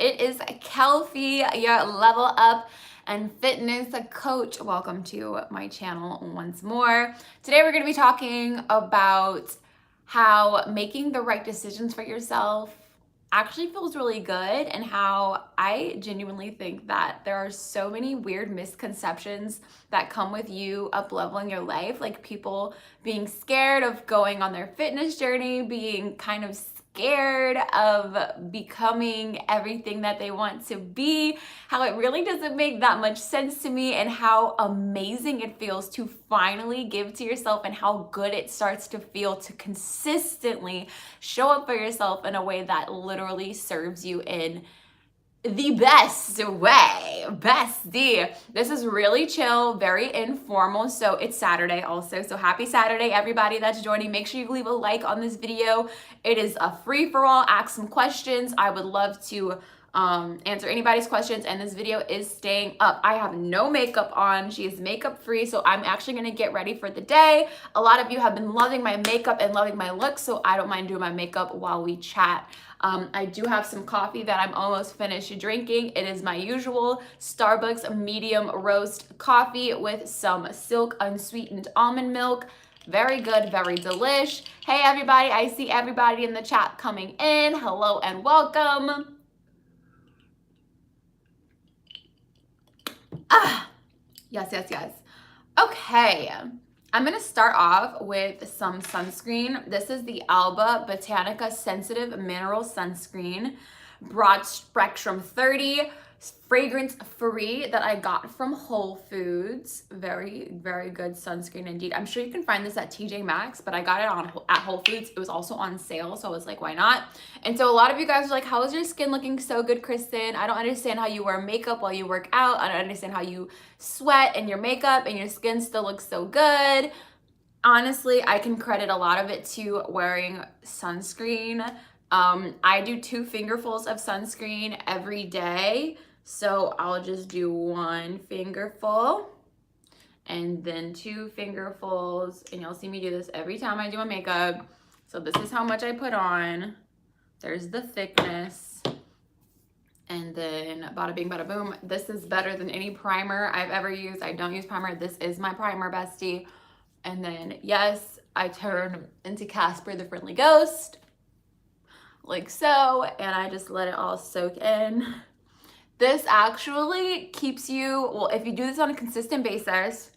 It is Kelfie, your level up and fitness coach. Welcome to my channel once more. Today we're going to be talking about how making the right decisions for yourself actually feels really good, and how I genuinely think that there are so many weird misconceptions that come with you up leveling your life, like people being scared of going on their fitness journey, being kind of scared of becoming everything that they want to be, how it really doesn't make that much sense to me, and how amazing it feels to finally give to yourself, and how good it starts to feel to consistently show up for yourself in a way that literally serves you in the best way. Bestie, this is really chill, very informal. So it's Saturday also, so happy Saturday everybody that's joining. Make sure you leave a like on this video. It is a free-for-all. Ask some questions. I would love to answer anybody's questions, and this video is staying up. I have no makeup on. She is makeup free, so I'm actually gonna get ready for the day. A lot of you have been loving my makeup and loving my look, so I don't mind doing my makeup while we chat. I do have some coffee that I'm almost finished drinking. It is my usual Starbucks medium roast coffee with some silk unsweetened almond milk. Very good, very delish. Hey everybody, I see everybody in the chat coming in. Hello and welcome. Yes. Okay, I'm gonna start off with some sunscreen. This is the Alba Botanica Sensitive Mineral Sunscreen, broad spectrum 30, fragrance free, that I got from Whole Foods. Very, very good sunscreen indeed. I'm sure you can find this at TJ Maxx, but I got it at Whole Foods. It was also on sale, so I was like, why not? And so a lot of you guys are like, how is your skin looking so good, Kristen? I don't understand how you wear makeup while you work out. I don't understand how you sweat in your makeup and your skin still looks so good. Honestly, I can credit a lot of it to wearing sunscreen. I do 2 fingerfuls of sunscreen every day. So I'll just do 1 fingerful and then 2 fingerfuls, and you'll see me do this every time I do my makeup. So this is how much I put on. There's the thickness. And then bada bing, bada boom. This is better than any primer I've ever used. I don't use primer. This is my primer, bestie. And then, yes, I turn into Casper the Friendly Ghost, like so, and I just let it all soak in. This actually keeps you, well, if you do this on a consistent basis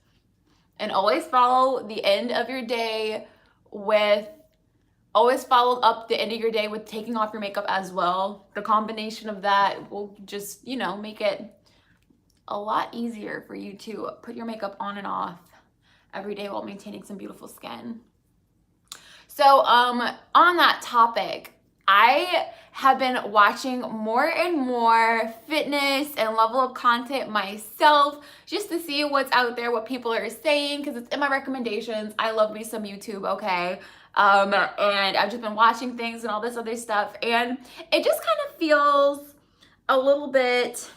and always follow the end of your day with, always follow up the end of your day with taking off your makeup as well. The combination of that will just, you know, make it a lot easier for you to put your makeup on and off every day while maintaining some beautiful skin. So on that topic, I have been watching more and more fitness and level up content myself, just to see what's out there, what people are saying, because it's in my recommendations. I love me some YouTube, okay? And I've just been watching things and all this other stuff, and it just kind of feels a little bit,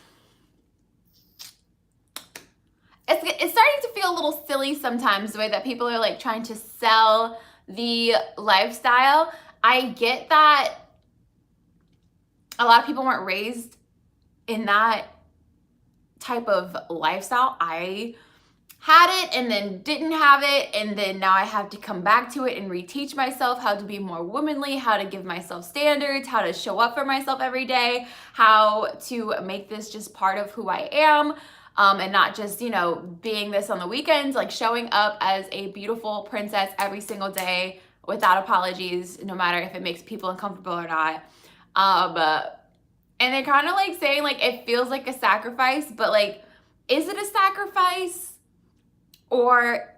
it's starting to feel a little silly sometimes, the way that people are like trying to sell the lifestyle. I get that a lot of people weren't raised in that type of lifestyle. I had it and then didn't have it, and then now I have to come back to it and reteach myself how to be more womanly, how to give myself standards, how to show up for myself every day, how to make this just part of who I am, and not just, you know, being this on the weekends, like showing up as a beautiful princess every single day without apologies, no matter if it makes people uncomfortable or not. And they're kind of like saying like it feels like a sacrifice, but like, is it a sacrifice, or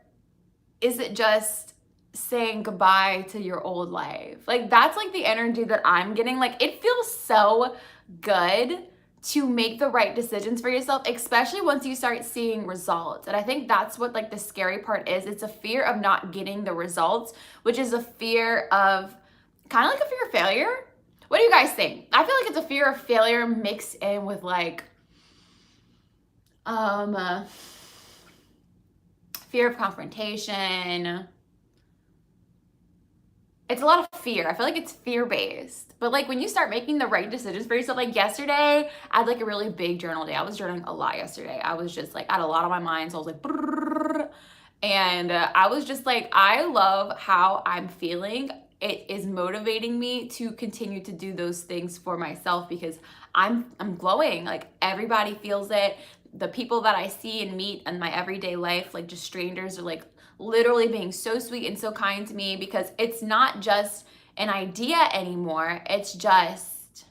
is it just saying goodbye to your old life? Like, that's like the energy that I'm getting. Like, it feels so good to make the right decisions for yourself, especially once you start seeing results. And I think that's what like the scary part is. It's a fear of not getting the results, which is a fear of, kind of like a fear of failure. What do you guys think? I feel like it's a fear of failure mixed in with like fear of confrontation, it's a lot of fear. I feel like it's fear-based. But like when you start making the right decisions for yourself, like yesterday, I had like a really big journal day. I was journaling a lot yesterday. I was just like, I had a lot on my mind. So I was like, brrr, and I was just like, I love how I'm feeling. It is motivating me to continue to do those things for myself because I'm glowing. Like everybody feels it. The people that I see and meet in my everyday life, like just strangers, are like literally being so sweet and so kind to me because it's not just an idea anymore. It's just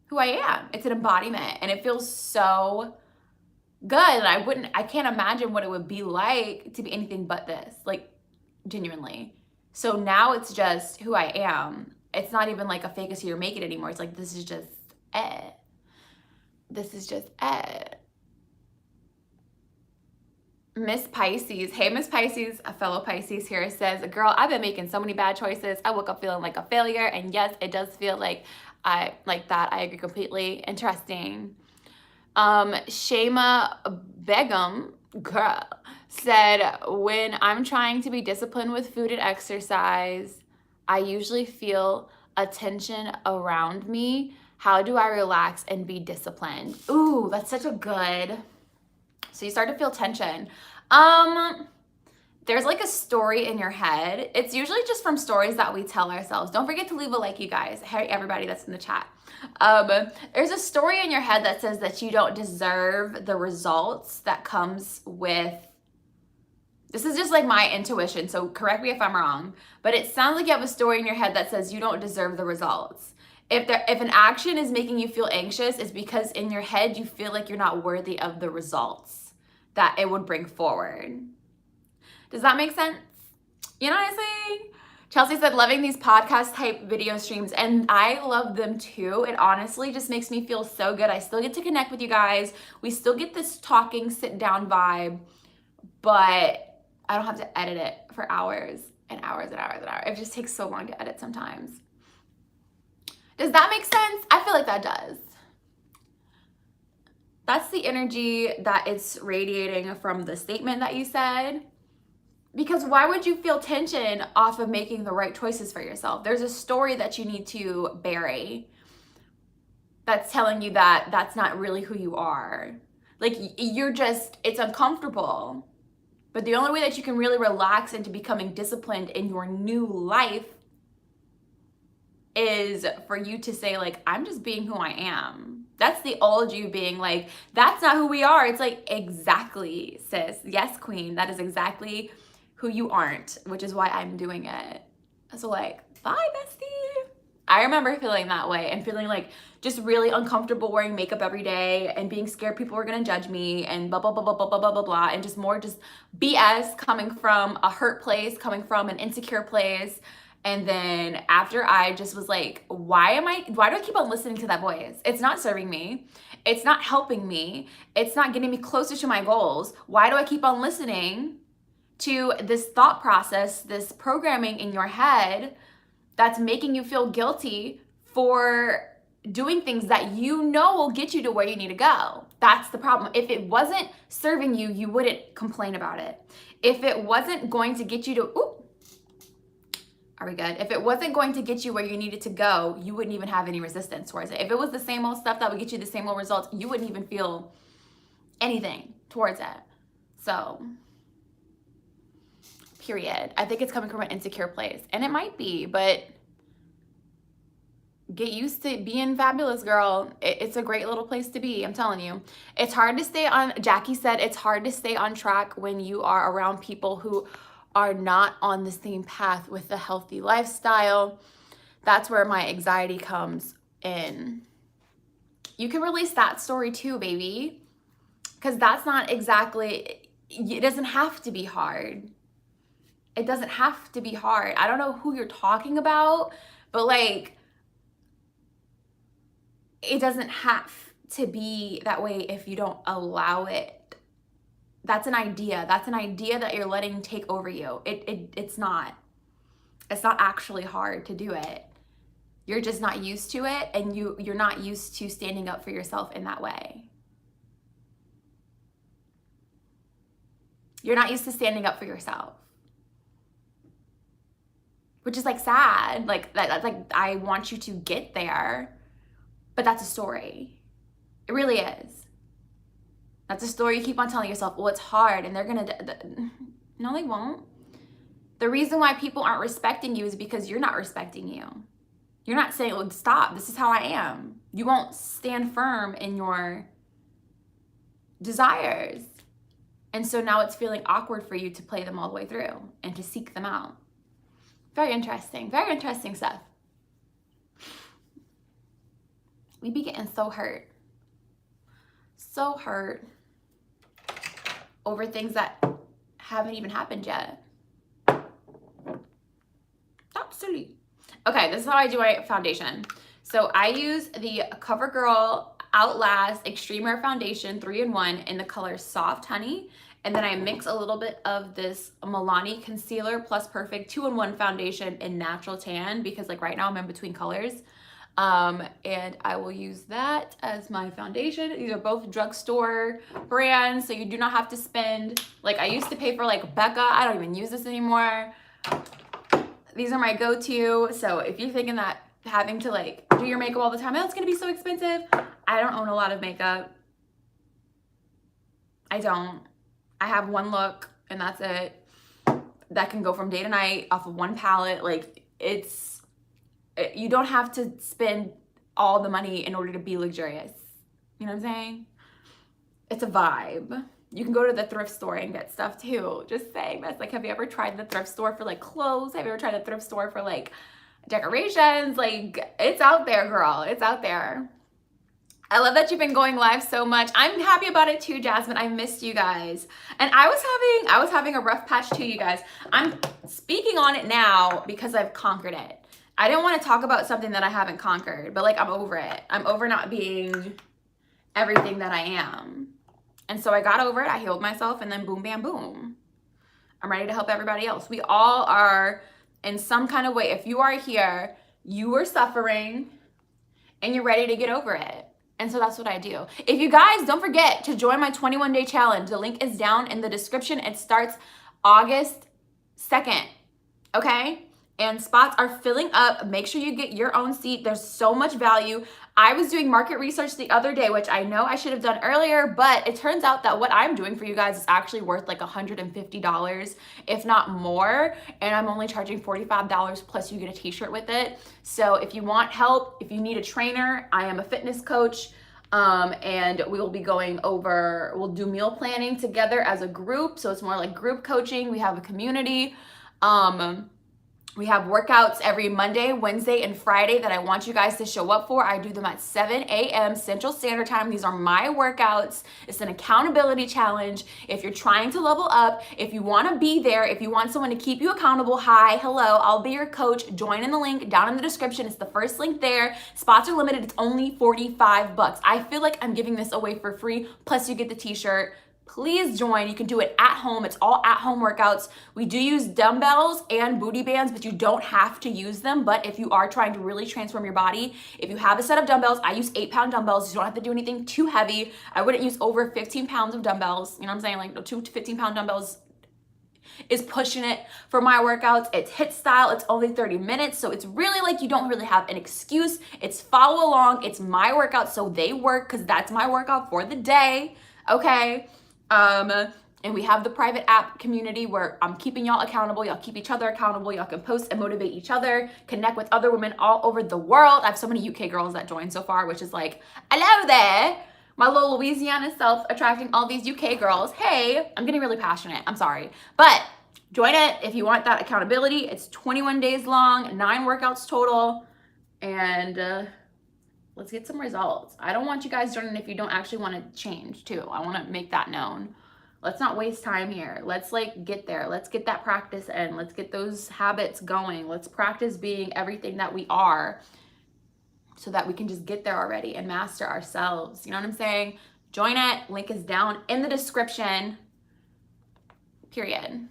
who I am. It's an embodiment and it feels so good. And I can't imagine what it would be like to be anything but this, like genuinely. So now it's just who I am. It's not even like a fake it till you make it anymore. It's like, this is just it. This is just it. Miss Pisces. Hey, Miss Pisces, a fellow Pisces here says, girl, I've been making so many bad choices. I woke up feeling like a failure. And yes, it does feel like I like that. I agree completely. Interesting. Shema Begum, girl, said, when I'm trying to be disciplined with food and exercise, I usually feel a tension around me. How do I relax and be disciplined? Ooh, that's such a good... So you start to feel tension. There's like a story in your head. It's usually just from stories that we tell ourselves. Don't forget to leave a like, you guys. Hey, everybody that's in the chat. There's a story in your head that says that you don't deserve the results that comes with... This is just like my intuition, so correct me if I'm wrong. But it sounds like you have a story in your head that says you don't deserve the results. If an action is making you feel anxious, it's because in your head you feel like you're not worthy of the results that it would bring forward. Does that make sense? You know what I'm saying? Chelsea said, loving these podcast type video streams, and I love them too. It honestly just makes me feel so good. I still get to connect with you guys. We still get this talking, sit down vibe, but I don't have to edit it for hours and hours and hours and hours. It just takes so long to edit sometimes. Does that make sense? I feel like that does. That's the energy that it's radiating from the statement that you said. Because why would you feel tension off of making the right choices for yourself? There's a story that you need to bury that's telling you that that's not really who you are. Like you're just, it's uncomfortable. But the only way that you can really relax into becoming disciplined in your new life is for you to say like, I'm just being who I am. That's the old you being like, that's not who we are. It's like, exactly, sis. Yes, queen. That is exactly who you aren't, which is why I'm doing it. So like, bye, bestie. I remember feeling that way and feeling like just really uncomfortable wearing makeup every day and being scared people were gonna judge me and blah, blah, blah, blah, blah, blah, blah, blah, blah, and just more just BS coming from a hurt place, coming from an insecure place. And then after I just was like, why do I keep on listening to that voice? It's not serving me. It's not helping me. It's not getting me closer to my goals. Why do I keep on listening to this thought process, this programming in your head that's making you feel guilty for doing things that you know will get you to where you need to go? That's the problem. If it wasn't serving you, you wouldn't complain about it. If it wasn't going to get you to, ooh, are we good? If it wasn't going to get you where you needed to go, you wouldn't even have any resistance towards it. If it was the same old stuff that would get you the same old results, you wouldn't even feel anything towards it. So, period. I think it's coming from an insecure place. And it might be, but get used to being fabulous, girl. It's a great little place to be, I'm telling you. It's hard to stay on, Jackie said, it's hard to stay on track when you are around people who are not on the same path with a healthy lifestyle. That's where my anxiety comes in. You can release that story too, baby. Because that's not exactly, it doesn't have to be hard. It doesn't have to be hard. I don't know who you're talking about, but like, it doesn't have to be that way if you don't allow it. That's an idea. That's an idea that you're letting take over you. It's not. It's not actually hard to do it. You're just not used to it, and you're not used to standing up for yourself in that way. You're not used to standing up for yourself. which is like sad. Like that's like, I want you to get there, but that's a story. It really is. That's a story you keep on telling yourself, well, it's hard and they're gonna, no, they won't. The reason why people aren't respecting you is because you're not respecting you. You're not saying, well, stop, this is how I am. You won't stand firm in your desires. And so now it's feeling awkward for you to play them all the way through and to seek them out. Very interesting stuff. We be getting so hurt over things that haven't even happened yet. Absolutely. Okay, this is how I do my foundation. So I use the CoverGirl Outlast Extreme Wear Foundation 3-in-1 in the color Soft Honey. And then I mix a little bit of this Milani Concealer Plus Perfect 2-in-1 foundation in Natural Tan, because like right now I'm in between colors. And I will use that as my foundation. These are both drugstore brands, so you do not have to spend, like I used to pay for like Becca. I don't even use this anymore. These are my go-to. So if you're thinking that having to like do your makeup all the time, oh, it's gonna be so expensive. I don't own a lot of makeup. I don't. I have one look and that's it. That can go from day to night off of one palette. Like you don't have to spend all the money in order to be luxurious. You know what I'm saying? It's a vibe. You can go to the thrift store and get stuff too. Just saying. That's like, have you ever tried the thrift store for like clothes? Have you ever tried the thrift store for like decorations? Like, it's out there, girl. It's out there. I love that you've been going live so much. I'm happy about it too, Jasmine. I missed you guys. And I was having a rough patch too, you guys. I'm speaking on it now because I've conquered it. I didn't want to talk about something that I haven't conquered, but like I'm over it. I'm over not being everything that I am. And so I got over it, I healed myself, and then boom, bam, boom. I'm ready to help everybody else. We all are in some kind of way. If you are here, you are suffering and you're ready to get over it. And so that's what I do. If you guys don't forget to join my 21-day challenge, the link is down in the description. It starts August 2nd, okay? And spots are filling up. Make sure you get your own seat. There's so much value. I was doing market research the other day, which I know I should have done earlier, but it turns out that what I'm doing for you guys is actually worth like $150, if not more. And I'm only charging $45 plus you get a t-shirt with it. So if you want help, if you need a trainer, I am a fitness coach. And we will be going over, we'll do meal planning together as a group. So it's more like group coaching. We have a community. We have workouts every Monday, Wednesday, and Friday that I want you guys to show up for. I do them at 7 a.m. Central Standard Time. These are my workouts. It's an accountability challenge. If you're trying to level up, if you want to be there, if you want someone to keep you accountable, hi, hello, I'll be your coach. Join in the link down in the description. It's the first link there. Spots are limited. It's only $45. I feel like I'm giving this away for free. Plus you get the t-shirt. Please join. You can do it at home. It's all at home workouts. We do use dumbbells and booty bands, but you don't have to use them. But if you are trying to really transform your body, if you have a set of dumbbells, I use 8-pound dumbbells. You don't have to do anything too heavy. I wouldn't use over 15 pounds of dumbbells. You know what I'm saying? Like 2 to 15-pound dumbbells is pushing it for my workouts. It's HIIT style. It's only 30 minutes. So it's really like you don't really have an excuse. It's follow along. It's my workout. So they work because that's my workout for the day. Okay. And we have the private app community where I'm keeping y'all accountable. Y'all keep each other accountable. Y'all can post and motivate each other, connect with other women all over the world. I have so many UK girls that joined so far, which is like, hello there. My little Louisiana self attracting all these UK girls. Hey, I'm getting really passionate. I'm sorry. But join it if you want that accountability. It's 21 days long, 9 workouts total. And let's get some results. I don't want you guys joining if you don't actually want to change too. I want to make that known. Let's not waste time here. Let's like get there. Let's get that practice in. Let's get those habits going. Let's practice being everything that we are so that we can just get there already and master ourselves. You know what I'm saying? Join it. Link is down in the description. Period.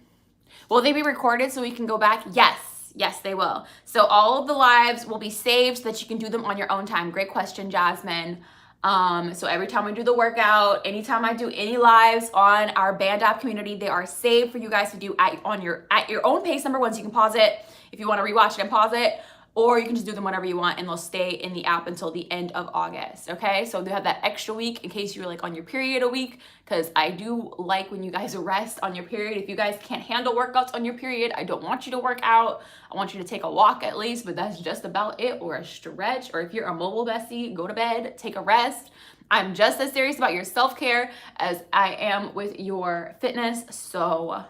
Will they be recorded so we can go back? Yes. Yes, they will. So all of the lives will be saved so that you can do them on your own time. Great question, Jasmine. So every time we do the workout, anytime I do any lives on our band app community, they are saved for you guys to do at your own pace. Number one, so you can pause it if you want to rewatch it and pause it, or you can just do them whenever you want, and they'll stay in the app until the end of August, okay? So they have that extra week in case you're like on your period a week, because I do like when you guys rest on your period. If you guys can't handle workouts on your period, I don't want you to work out. I want you to take a walk at least, but that's just about it, or a stretch, or if you're a mobile bestie, go to bed, take a rest. I'm just as serious about your self-care as I am with your fitness, so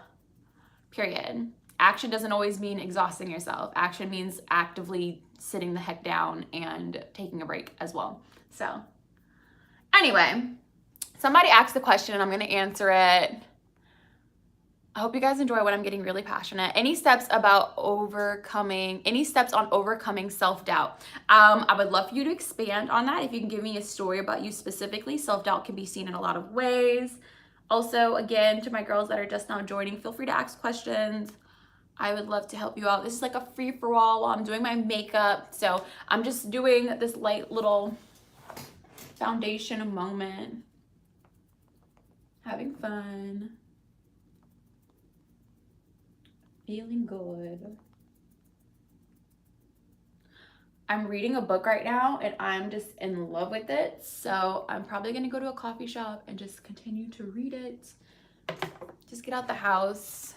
period. Action doesn't always mean exhausting yourself. Action means actively sitting the heck down and taking a break as well. So anyway, somebody asked the question and I'm gonna answer it. I hope you guys enjoy when I'm getting really passionate. Any steps on overcoming self-doubt? I would love for you to expand on that. If you can give me a story about you specifically. Self-doubt can be seen in a lot of ways. Also, again, to my girls that are just now joining, feel free to ask questions. I would love to help you out. This is like a free-for-all while I'm doing my makeup. So I'm just doing this light little foundation moment. Having fun. Feeling good. I'm reading a book right now and I'm just in love with it. So I'm probably gonna go to a coffee shop and just continue to read it. Just get out the house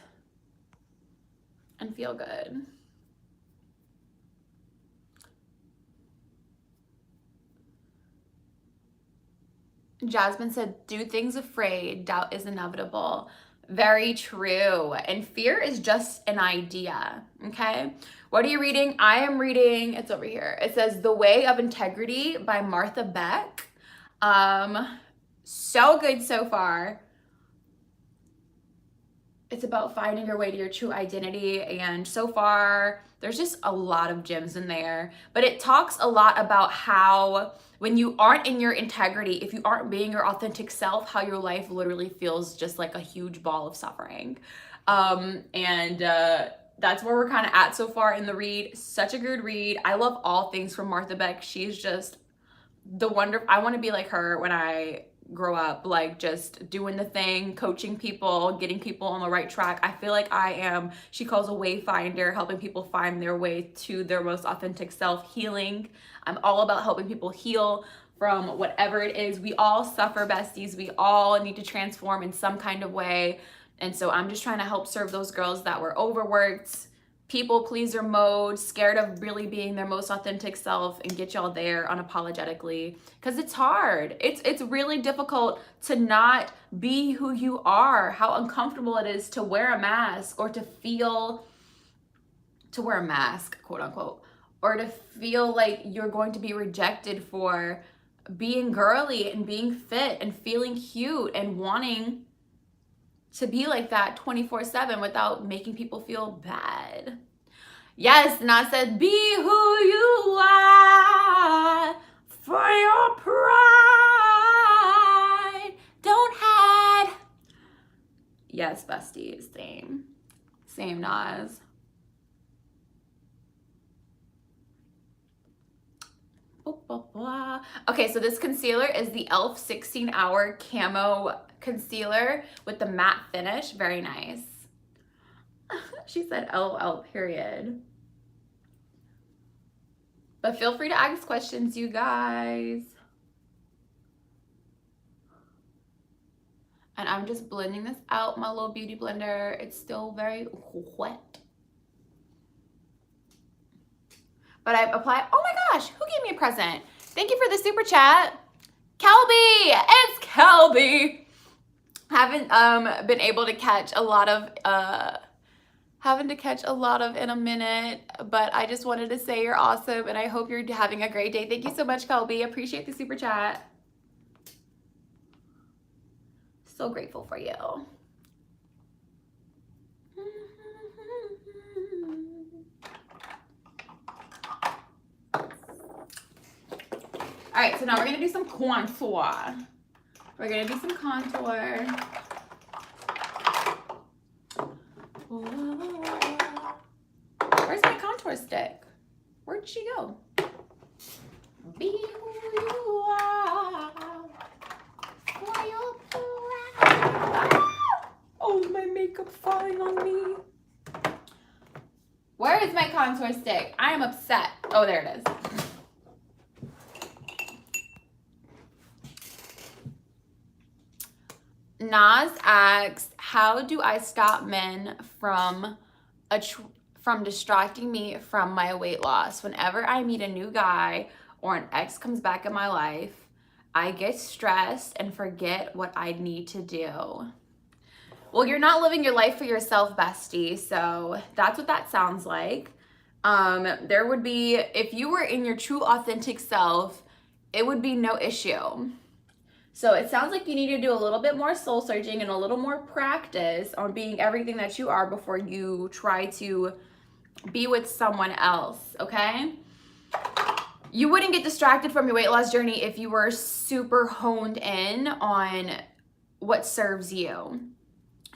and feel good. Jasmine said, do things afraid, doubt is inevitable. Very true. And fear is just an idea, okay? What are you reading? I am reading, it's over here. It says The Way of Integrity by Martha Beck. So good so far. It's about finding your way to your true identity, and so far there's just a lot of gems in there, but it talks a lot about how when you aren't in your integrity, if you aren't being your authentic self, how your life literally feels just like a huge ball of suffering. That's where we're kind of at so far in the read. Such a good read. I love all things from Martha Beck. She's just the I want to be like her when I grow up, like just doing the thing, coaching people, getting people on the right track. I feel like I am, she calls a wayfinder, helping people find their way to their most authentic self, healing. I'm all about helping people heal from whatever it is. We all suffer, besties. We all need to transform in some kind of way. And so I'm just trying to help serve those girls that were overworked, people pleaser mode, scared of really being their most authentic self, and get y'all there unapologetically, because it's hard. It's really difficult to not be who you are, how uncomfortable it is to wear a mask, or to wear a mask, quote unquote, or to feel like you're going to be rejected for being girly and being fit and feeling cute and wanting to be like that 24/7 without making people feel bad. Yes, and I said, be who you are for your pride. Don't hide. Yes, besties, same. Same, Nas. Okay, so this concealer is the e.l.f. 16-hour Camo Concealer with the matte finish. Very nice. She said LOL, period. But feel free to ask questions, you guys. And I'm just blending this out, my little beauty blender. It's still very wet. But I've applied, oh my gosh, who gave me a present? Thank you for the super chat. Kelby, it's Kelby. Haven't been able to catch a lot of, in a minute, but I just wanted to say you're awesome and I hope you're having a great day. Thank you so much, Kelby. Appreciate the super chat. So grateful for you. All right, so now we're gonna do some contour. We're gonna do some contour. Where's my contour stick? Where'd she go? Be who you are. contour stick. I am upset. Oh, there it is. Nas asks, how do I stop men from distracting me from my weight loss? Whenever I meet a new guy or an ex comes back in my life, I get stressed and forget what I need to do. Well, you're not living your life for yourself, bestie. So that's what that sounds like. There would be, if you were in your true authentic self, it would be no issue. So it sounds like you need to do a little bit more soul searching and a little more practice on being everything that you are before you try to be with someone else, okay? You wouldn't get distracted from your weight loss journey if you were super honed in on what serves you.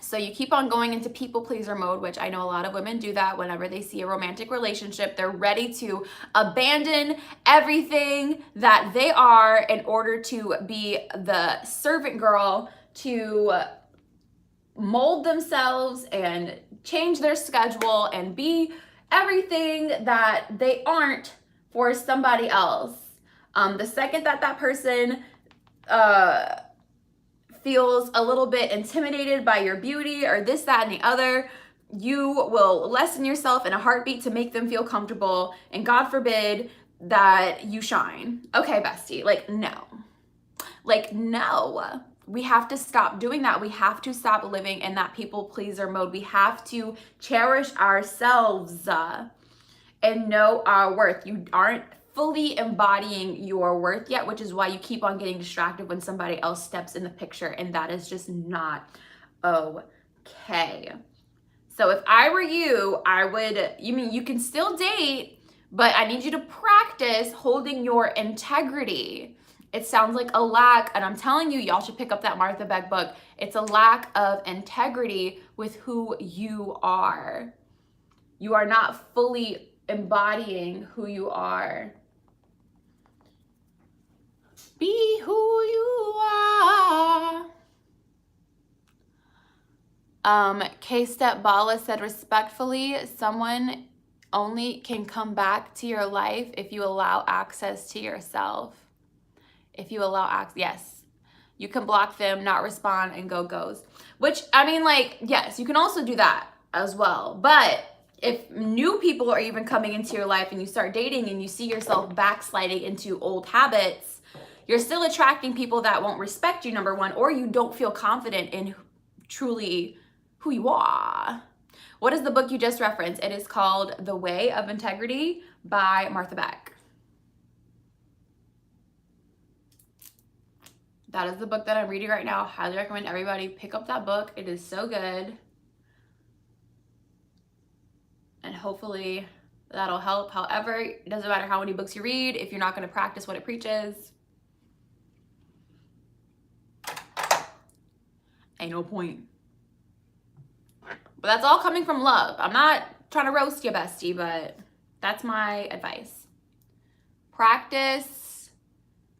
So you keep on going into people pleaser mode, which I know a lot of women do that whenever they see a romantic relationship. They're ready to abandon everything that they are in order to be the servant girl, to mold themselves and change their schedule and be everything that they aren't for somebody else. The second that that person feels a little bit intimidated by your beauty or this, that, and the other, you will lessen yourself in a heartbeat to make them feel comfortable, and God forbid that you shine. Okay, bestie, like no. We have to stop doing that. We have to stop living in that people pleaser mode. We have to cherish ourselves and know our worth. You aren't fully embodying your worth yet, which is why you keep on getting distracted when somebody else steps in the picture, and that is just not okay. So if I were you, you can still date, but I need you to practice holding your integrity. It sounds like a lack, and I'm telling you, y'all should pick up that Martha Beck book. It's a lack of integrity with who you are. You are not fully embodying who you are. Be who you are. K-Step Bala said, respectfully, someone only can come back to your life if you allow access to yourself. If you allow access, yes. You can block them, not respond, and go ghost. Which, I mean, like, yes, you can also do that as well. But if new people are even coming into your life and you start dating and you see yourself backsliding into old habits, you're still attracting people that won't respect you, number one, or you don't feel confident in truly who you are. What is the book you just referenced? It is called The Way of Integrity by Martha Beck. That is the book that I'm reading right now. Highly recommend everybody pick up that book. It is so good. And hopefully that'll help. However, it doesn't matter how many books you read if you're not going to practice what it preaches. Ain't no point. But that's all coming from love. I'm not trying to roast you, bestie, but that's my advice. Practice.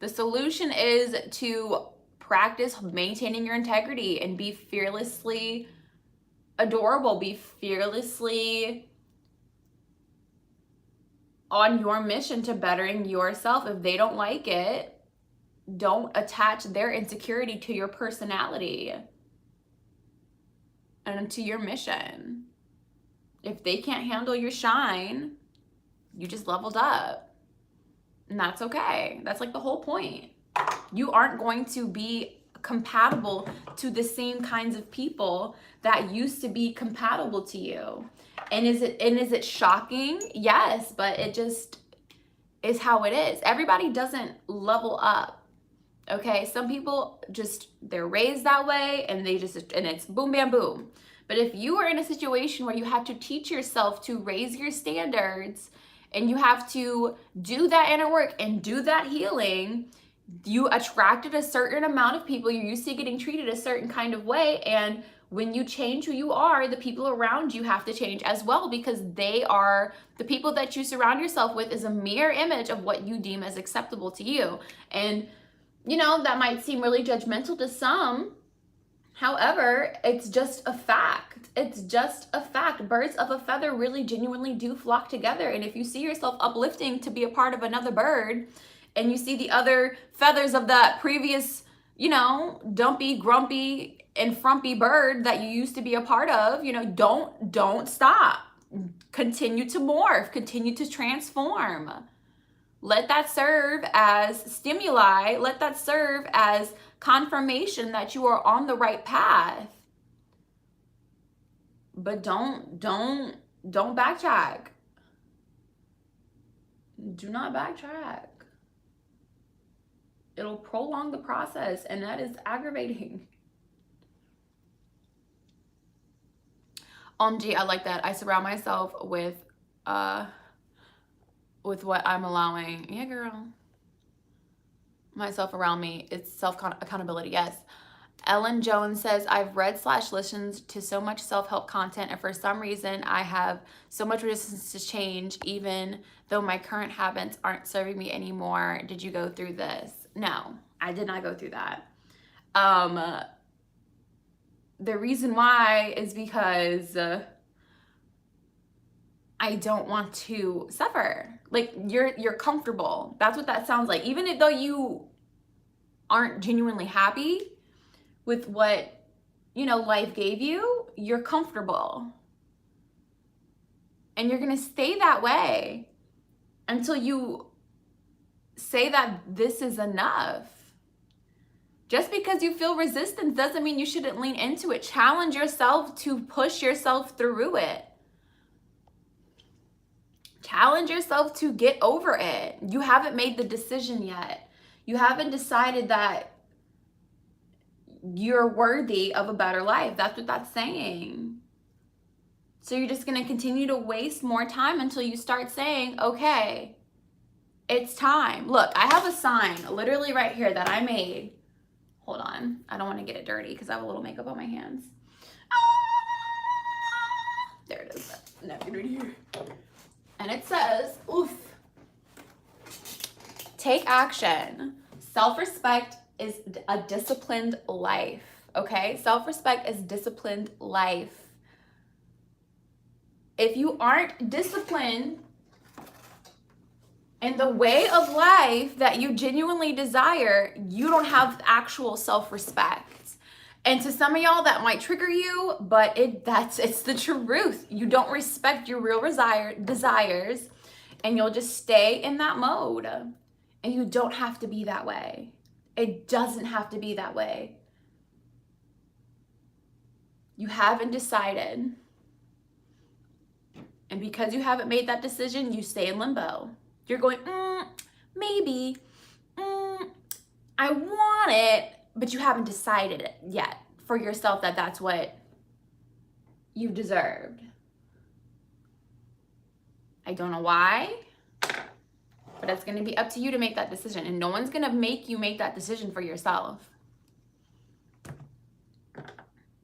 The solution is to practice maintaining your integrity and be fearlessly adorable. Be fearlessly on your mission to bettering yourself. If they don't like it, don't attach their insecurity to your personality and to your mission. If they can't handle your shine, you just leveled up. And that's okay. That's like the whole point. You aren't going to be compatible to the same kinds of people that used to be compatible to you. And is it shocking? Yes, but it just is how it is. Everybody doesn't level up. Okay, some people they're raised that way and it's boom, bam, boom. But if you are in a situation where you have to teach yourself to raise your standards and you have to do that inner work and do that healing, you attracted a certain amount of people. You're used to getting treated a certain kind of way. And when you change who you are, the people around you have to change as well, because they are the people that you surround yourself with is a mirror image of what you deem as acceptable to you. And you know, that might seem really judgmental to some. However, it's just a fact. It's just a fact. Birds of a feather really genuinely do flock together. And if you see yourself uplifting to be a part of another bird, and you see the other feathers of that previous, you know, dumpy, grumpy, and frumpy bird that you used to be a part of, you know, don't stop. Continue to morph, continue to transform. Let that serve as stimuli. Let that serve as confirmation that you are on the right path. But don't backtrack. Do not backtrack. It'll prolong the process, and that is aggravating. OMG, I like that. I surround myself with what I'm allowing. Yeah, girl. Myself around me. It's self-accountability. Yes. Ellen Jones says, I've read/listened to so much self-help content, and for some reason I have so much resistance to change, even though my current habits aren't serving me anymore. Did you go through this? No, I did not go through that. The reason why is because I don't want to suffer. Like, you're comfortable. That's what that sounds like. Even though you aren't genuinely happy with what, you know, life gave you, you're comfortable. And you're going to stay that way until you say that this is enough. Just because you feel resistance doesn't mean you shouldn't lean into it. Challenge yourself to push yourself through it. Challenge yourself to get over it. You haven't made the decision yet. You haven't decided that you're worthy of a better life. That's what that's saying. So you're just going to continue to waste more time until you start saying, okay, it's time. Look, I have a sign literally right here that I made. Hold on. I don't want to get it dirty because I have a little makeup on my hands. There it is. Napkin right here. And it says, oof, take action. Self-respect is a disciplined life, okay? Self-respect is disciplined life. If you aren't disciplined in the way of life that you genuinely desire, you don't have actual self-respect. And to some of y'all that might trigger you, but it's the truth. You don't respect your real desires, and you'll just stay in that mode. And you don't have to be that way. It doesn't have to be that way. You haven't decided. And because you haven't made that decision, you stay in limbo. You're going, maybe, I want it, but you haven't decided it yet for yourself that that's what you deserved. I don't know why, but it's going to be up to you to make that decision. And no one's going to make you make that decision for yourself.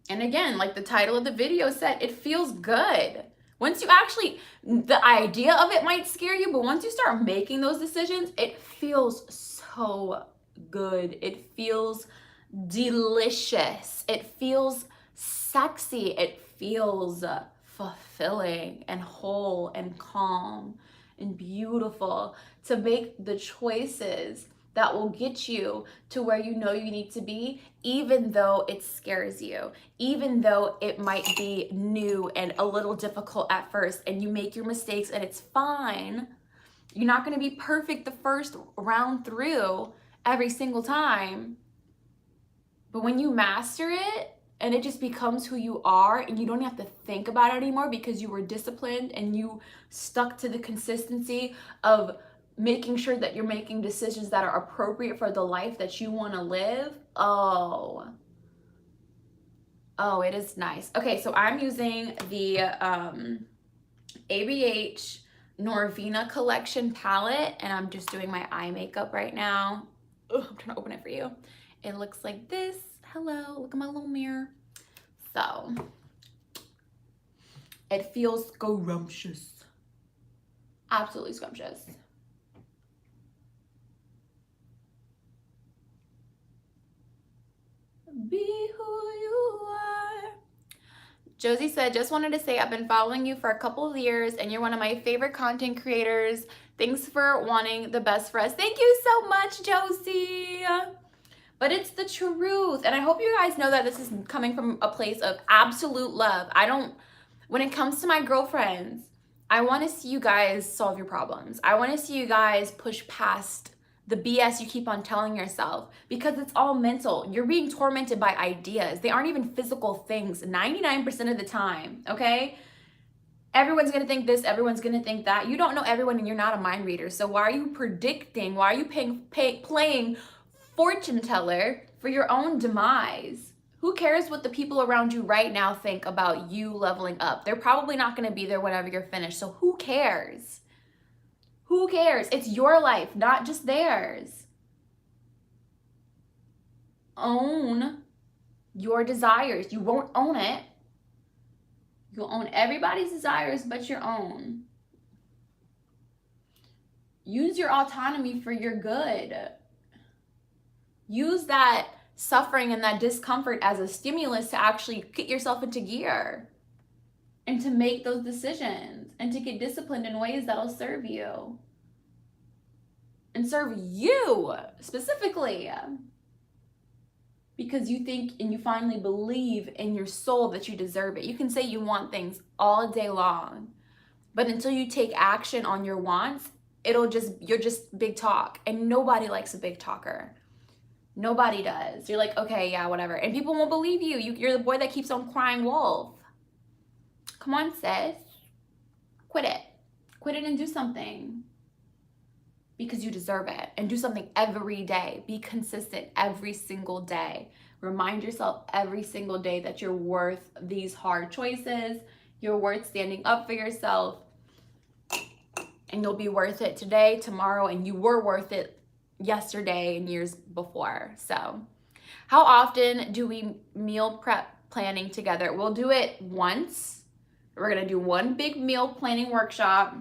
And again, like the title of the video said, it feels good. Once you actually, the idea of it might scare you, but once you start making those decisions, it feels so good. It feels delicious. It feels sexy. It feels fulfilling and whole and calm and beautiful to make the choices that will get you to where you know you need to be, even though it scares you, even though it might be new and a little difficult at first, and you make your mistakes and it's fine. You're not gonna be perfect the first round through every single time. But when you master it and it just becomes who you are and you don't have to think about it anymore because you were disciplined and you stuck to the consistency of making sure that you're making decisions that are appropriate for the life that you want to live. Oh, it is nice. Okay, so I'm using the ABH Norvina Collection palette, and I'm just doing my eye makeup right now. Ugh, I'm trying to open it for you. It looks like this. Hello, look at my little mirror. So it feels scrumptious. Absolutely scrumptious. Be who you are. Josie said, just wanted to say I've been following you for a couple of years and you're one of my favorite content creators. Thanks for wanting the best for us. Thank you so much, Josie. But it's the truth. And I hope you guys know that this is coming from a place of absolute love. When it comes to my girlfriends, I want to see you guys solve your problems. I want to see you guys push past the BS you keep on telling yourself, because it's all mental. You're being tormented by ideas. They aren't even physical things 99% of the time, okay? Everyone's gonna think this, everyone's gonna think that. You don't know everyone and you're not a mind reader. So why are you predicting, why are you playing fortune teller for your own demise? Who cares what the people around you right now think about you leveling up? They're probably not gonna be there whenever you're finished, so who cares? Who cares? It's your life, not just theirs. Own your desires. You won't own it. You'll own everybody's desires but your own. Use your autonomy for your good. Use that suffering and that discomfort as a stimulus to actually get yourself into gear and to make those decisions and to get disciplined in ways that'll serve you and serve you specifically, because you think and you finally believe in your soul that you deserve it. You can say you want things all day long, but until you take action on your wants, you're just big talk, and nobody likes a big talker. Nobody does. You're like, okay, yeah, whatever. And people won't believe you. You're the boy that keeps on crying wolf. Come on, sis. Quit it. Quit it and do something. Because you deserve it. And do something every day. Be consistent every single day. Remind yourself every single day that you're worth these hard choices. You're worth standing up for yourself. And you'll be worth it today, tomorrow, and you were worth it yesterday and years before. So, how often do we meal prep planning together? We'll do it once. We're gonna do one big meal planning workshop.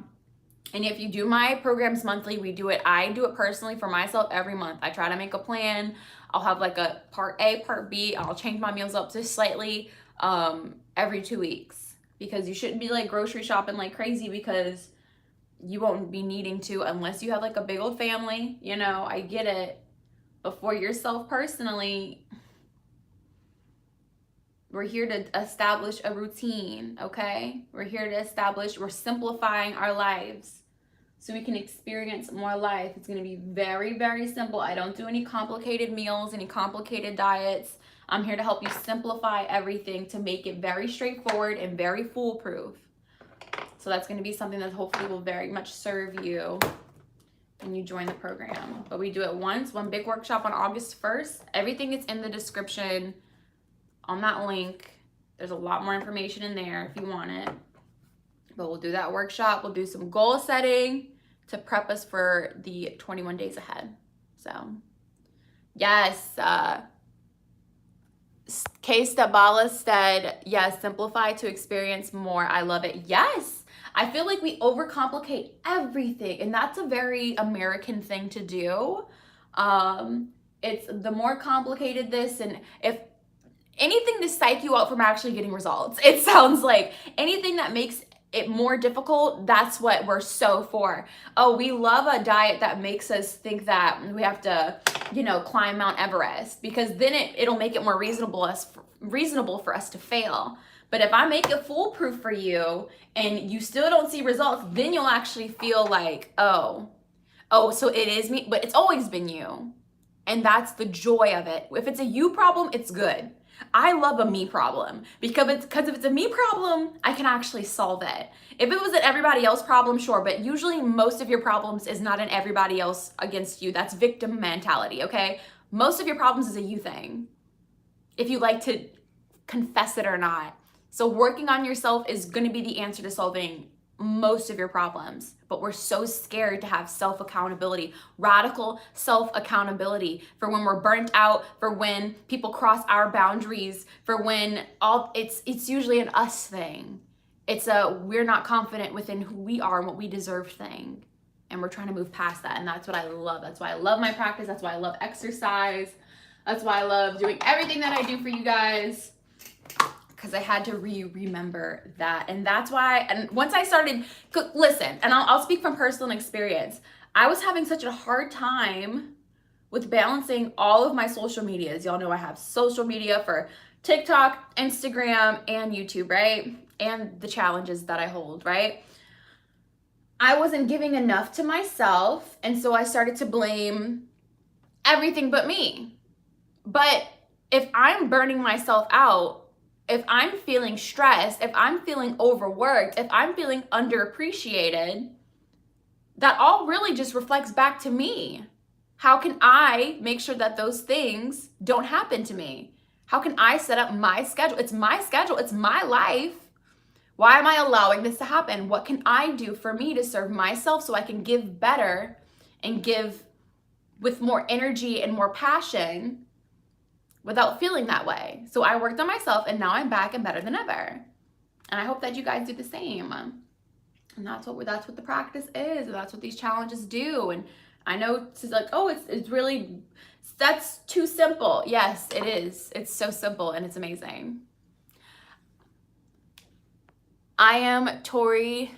And if you do my programs monthly, I do it personally for myself every month. I try to make a plan. I'll have like a part A, part B. I'll change my meals up just slightly every 2 weeks, because you shouldn't be like grocery shopping like crazy, because you won't be needing to unless you have like a big old family. You know, I get it. But for yourself personally, we're here to establish a routine, okay? We're simplifying our lives so we can experience more life. It's gonna be very, very simple. I don't do any complicated meals, any complicated diets. I'm here to help you simplify everything to make it very straightforward and very foolproof. So that's gonna be something that hopefully will very much serve you when you join the program. But we do it once, one big workshop on August 1st. Everything is in the description on that link. There's a lot more information in there if you want it. But we'll do that workshop. We'll do some goal setting to prep us for the 21 days ahead. So, yes. Kay Stabala said, yes, simplify to experience more. I love it. Yes. I feel like we overcomplicate everything, and that's a very American thing to do. It's the more complicated this, and if anything to psych you out from actually getting results. It sounds like anything that makes it more difficult, that's what we're so for. Oh, we love a diet that makes us think that we have to, climb Mount Everest, because then it'll make it more reasonable for us to fail. But if I make it foolproof for you and you still don't see results, then you'll actually feel like, oh, so it is me, but it's always been you. And that's the joy of it. If it's a you problem, it's good. I love a me problem, because if it's a me problem, I can actually solve it. If it was an everybody else problem, sure, but usually most of your problems is not an everybody else against you. That's victim mentality, okay? Most of your problems is a you thing, if you like to confess it or not. So working on yourself is going to be the answer to solving most of your problems, but we're so scared to have self-accountability, radical self-accountability for when we're burnt out, for when people cross our boundaries, for when it's usually an us thing. It's a we're not confident within who we are and what we deserve thing, and we're trying to move past that. And that's what I love. That's why I love my practice. That's why I love exercise. That's why I love doing everything that I do for you guys, because I had to remember that. And that's why, and once I started, listen, and I'll speak from personal experience. I was having such a hard time with balancing all of my social medias. Y'all know I have social media for TikTok, Instagram, and YouTube, right? And the challenges that I hold, right? I wasn't giving enough to myself, and so I started to blame everything but me. But if I'm burning myself out, if I'm feeling stressed, if I'm feeling overworked, if I'm feeling underappreciated, that all really just reflects back to me. How can I make sure that those things don't happen to me? How can I set up my schedule? It's my schedule, it's my life. Why am I allowing this to happen? What can I do for me to serve myself so I can give better and give with more energy and more passion without feeling that way? So I worked on myself, and now I'm back and better than ever. And I hope that you guys do the same. And that's what the practice is. And that's what these challenges do. And I know it's like, oh, it's really, that's too simple. Yes, it is. It's so simple and it's amazing. I am Tori.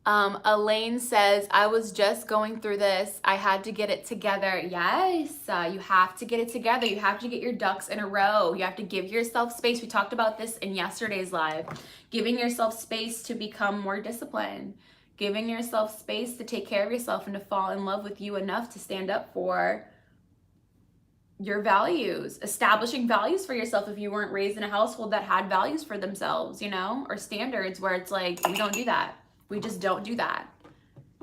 Elaine says, I was just going through this. I had to get it together. Yes, you have to get it together. You have to get your ducks in a row. You have to give yourself space. We talked about this in yesterday's live. Giving yourself space to become more disciplined. Giving yourself space to take care of yourself and to fall in love with you enough to stand up for your values. Establishing values for yourself if you weren't raised in a household that had values for themselves, you know, or standards where it's like, we don't do that. We just don't do that.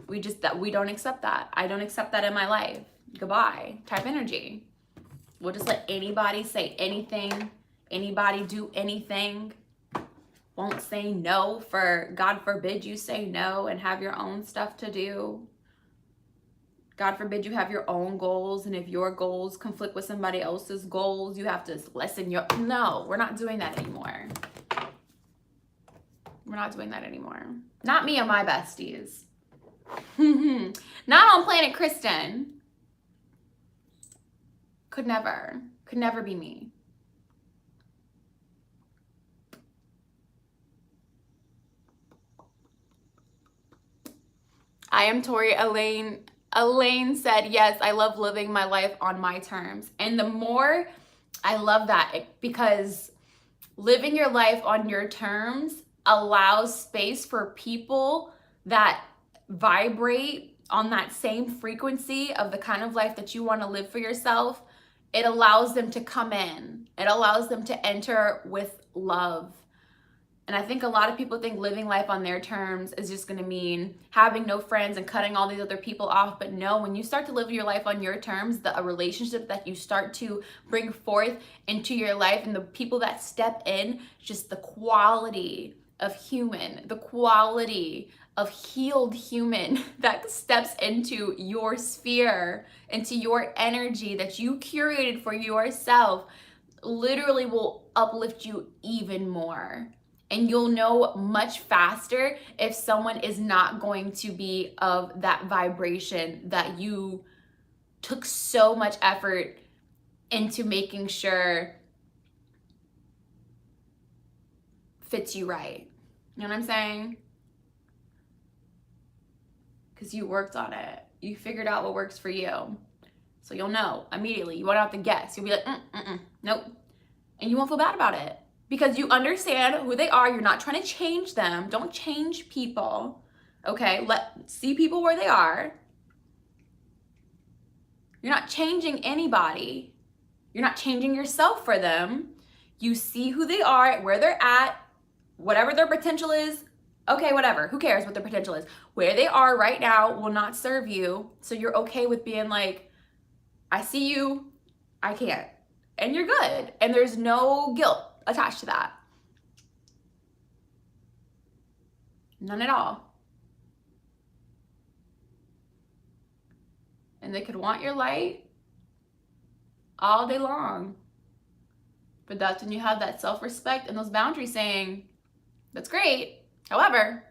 We don't accept that. I don't accept that in my life. Goodbye type energy. We'll just let anybody say anything, anybody do anything. Won't say no, for God forbid you say no and have your own stuff to do. God forbid you have your own goals, and if your goals conflict with somebody else's goals, you have to lessen your, no, we're not doing that anymore. We're not doing that anymore. Not me and my besties. Not on Planet Kristen. Could never be me. I am Tori. Elaine said, yes, I love living my life on my terms. And the more, I love that, because living your life on your terms allows space for people that vibrate on that same frequency of the kind of life that you want to live for yourself. It allows them to come in. It allows them to enter with love. And I think a lot of people think living life on their terms is just going to mean having no friends and cutting all these other people off. But no, when you start to live your life on your terms, a relationship that you start to bring forth into your life and the people that step in, just the quality of human, the quality of healed human that steps into your sphere, into your energy that you curated for yourself, literally will uplift you even more. And you'll know much faster if someone is not going to be of that vibration that you took so much effort into making sure fits you right. You know what I'm saying? Because you worked on it. You figured out what works for you. So you'll know immediately. You won't have to guess. You'll be like, nope. And you won't feel bad about it. Because you understand who they are. You're not trying to change them. Don't change people. Okay? See people where they are. You're not changing anybody. You're not changing yourself for them. You see who they are, where they're at, whatever their potential is. Okay, whatever. Who cares what their potential is? Where they are right now will not serve you. So you're okay with being like, I see you. I can't. And you're good. And there's no guilt attached to that. None at all. And they could want your light all day long. But that's when you have that self-respect and those boundaries saying, that's great. However,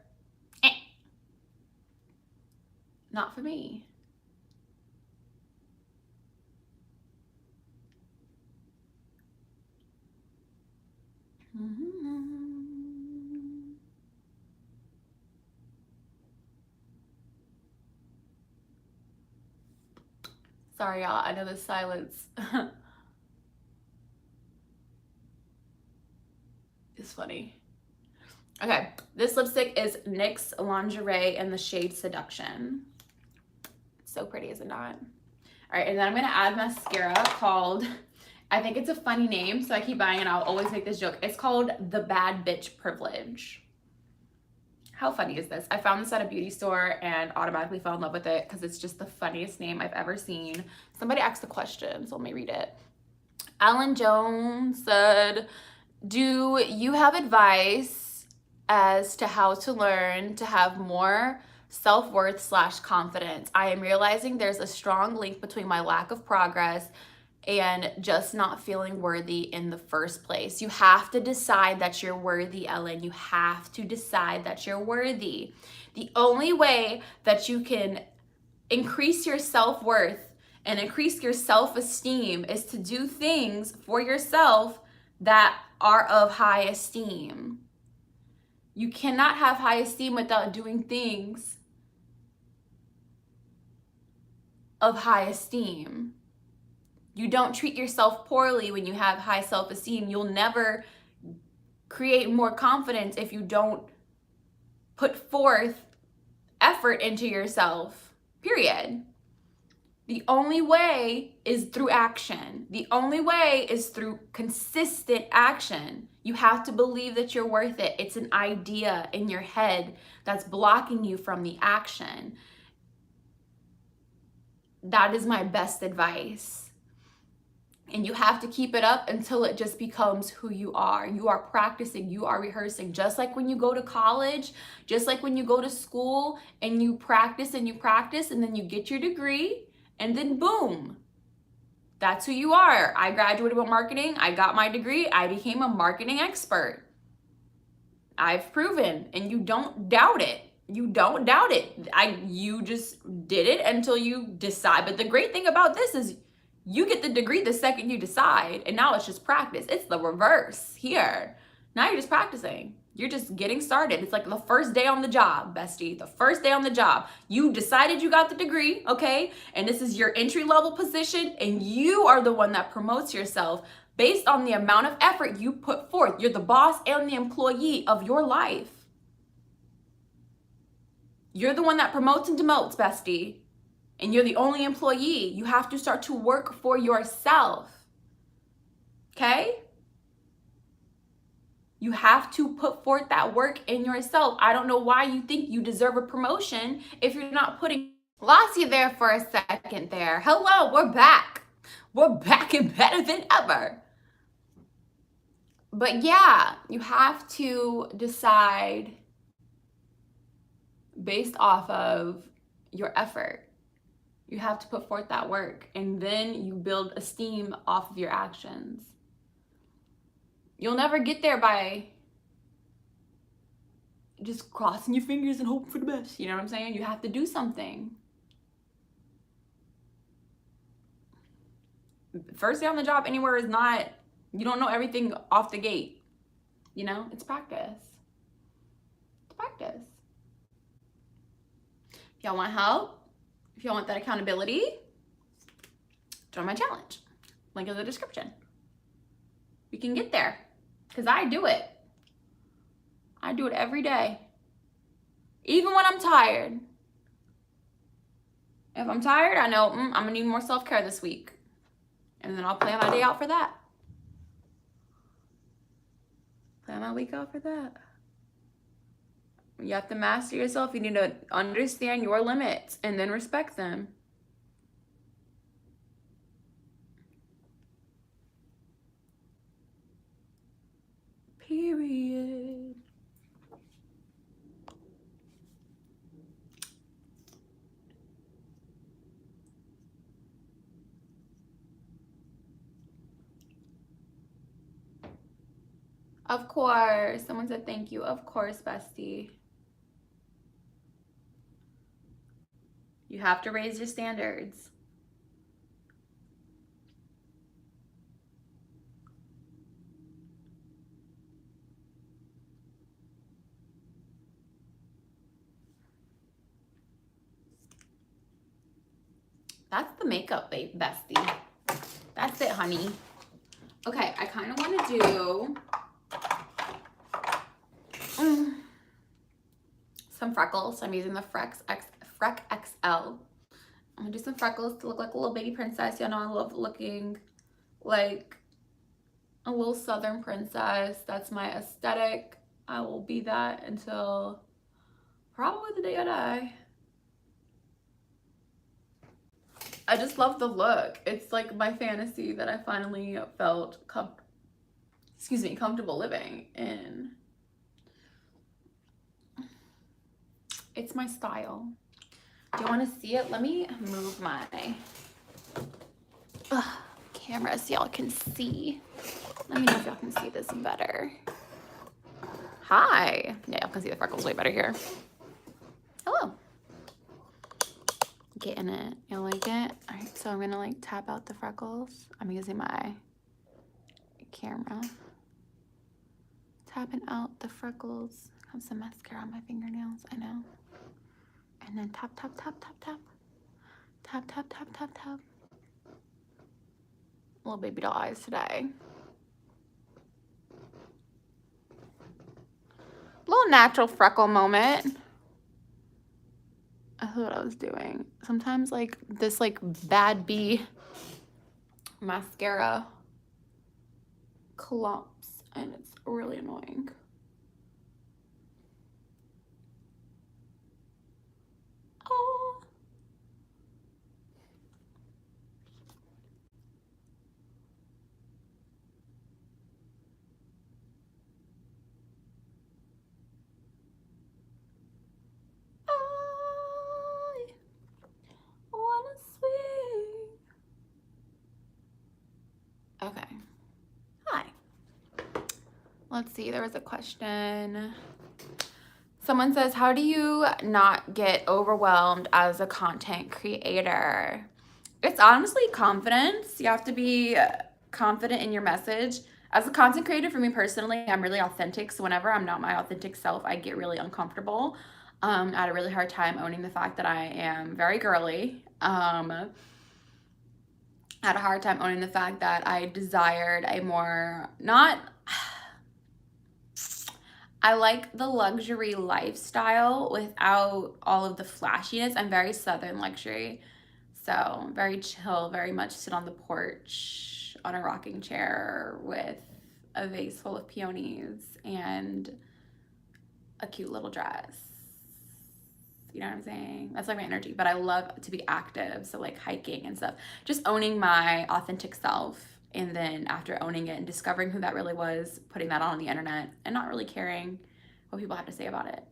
not for me. Sorry, y'all. I know the silence is funny. Okay, this lipstick is NYX Lingerie in the shade Seduction. It's so pretty, is it not? All right, and then I'm gonna add mascara called, I think it's a funny name, so I keep buying it. I'll always make this joke. It's called The Bad Bitch Privilege. How funny is this? I found this at a beauty store and automatically fell in love with it because it's just the funniest name I've ever seen. Somebody asked a question, so let me read it. Alan Jones said, do you have advice as to how to learn to have more self-worth/confidence? I am realizing there's a strong link between my lack of progress and just not feeling worthy in the first place. You have to decide that you're worthy, Ellen. You have to decide that you're worthy. The only way that you can increase your self-worth and increase your self-esteem is to do things for yourself that are of high esteem. You cannot have high esteem without doing things of high esteem. You don't treat yourself poorly when you have high self-esteem. You'll never create more confidence if you don't put forth effort into yourself, period. The only way is through action. The only way is through consistent action. You have to believe that you're worth it. It's an idea in your head that's blocking you from the action. That is my best advice. And you have to keep it up until it just becomes who you are. You are practicing, you are rehearsing. Just like when you go to college, just like when you go to school and you practice and then you get your degree and then boom, that's who you are. I graduated with marketing, I got my degree, I became a marketing expert. I've proven, and you don't doubt it. You don't doubt it. You just did it until you decide. But the great thing about this is you get the degree the second you decide, and now it's just practice. It's the reverse here. Now you're just practicing. You're just getting started. It's like the first day on the job, bestie. The first day on the job. You decided you got the degree, okay? And this is your entry-level position, and you are the one that promotes yourself based on the amount of effort you put forth. You're the boss and the employee of your life. You're the one that promotes and demotes, bestie. And you're the only employee. You have to start to work for yourself. Okay? You have to put forth that work in yourself. I don't know why you think you deserve a promotion if you're not putting... Lost you there for a second there. Hello, we're back. We're back and better than ever. But yeah, you have to decide based off of your effort. You have to put forth that work, and then you build esteem off of your actions. You'll never get there by just crossing your fingers and hoping for the best. You know what I'm saying? You have to do something. First day on the job anywhere is not, you don't know everything off the gate. You know, it's practice. It's practice. If y'all want help, if y'all want that accountability, join my challenge. Link in the description. We can get there, because I do it. I do it every day. Even when I'm tired. If I'm tired, I know I'm gonna need more self-care this week. And then I'll plan my day out for that. Plan my week out for that. You have to master yourself. You need to understand your limits and then respect them. Period. Of course. Someone said thank you. Of course, bestie. You have to raise your standards. That's the makeup, babe, bestie. That's it, honey. Okay, I kind of want to do some freckles. I'm using the Freck XL. I'm gonna do some freckles to look like a little baby princess. Y'all know I love looking like a little southern princess. That's my aesthetic. I will be that until probably the day I die. I just love the look. It's like my fantasy that I finally felt comfortable living in. It's my style. Do you want to see it? Let me move my camera so y'all can see. Let me know if y'all can see this better. Hi. Yeah, y'all can see the freckles way better here. Hello. Getting it. You like it? All right, so I'm gonna like tap out the freckles. I'm using my camera. Tapping out the freckles. Have some mascara on my fingernails, I know. And then tap, tap, tap, tap, tap. Tap, tap, tap, tap, tap. Little baby doll eyes today. Little natural freckle moment. I thought I was doing. Sometimes like this like bad bee mascara clumps and it's really annoying. Oh. I wanna swing. Okay. Hi. Let's see, there was a question. Someone says, how do you not get overwhelmed as a content creator? It's honestly confidence. You have to be confident in your message. As a content creator, for me personally, I'm really authentic. So whenever I'm not my authentic self, I get really uncomfortable. I had a really hard time owning the fact that I am very girly. I had a hard time owning the fact that I desired a more, I like the luxury lifestyle without all of the flashiness. I'm very Southern luxury. So very chill, very much sit on the porch on a rocking chair with a vase full of peonies and a cute little dress. You know what I'm saying? That's like my energy, but I love to be active. So like hiking and stuff, just owning my authentic self. And then after owning it and discovering who that really was, putting that on the internet and not really caring what people have to say about it.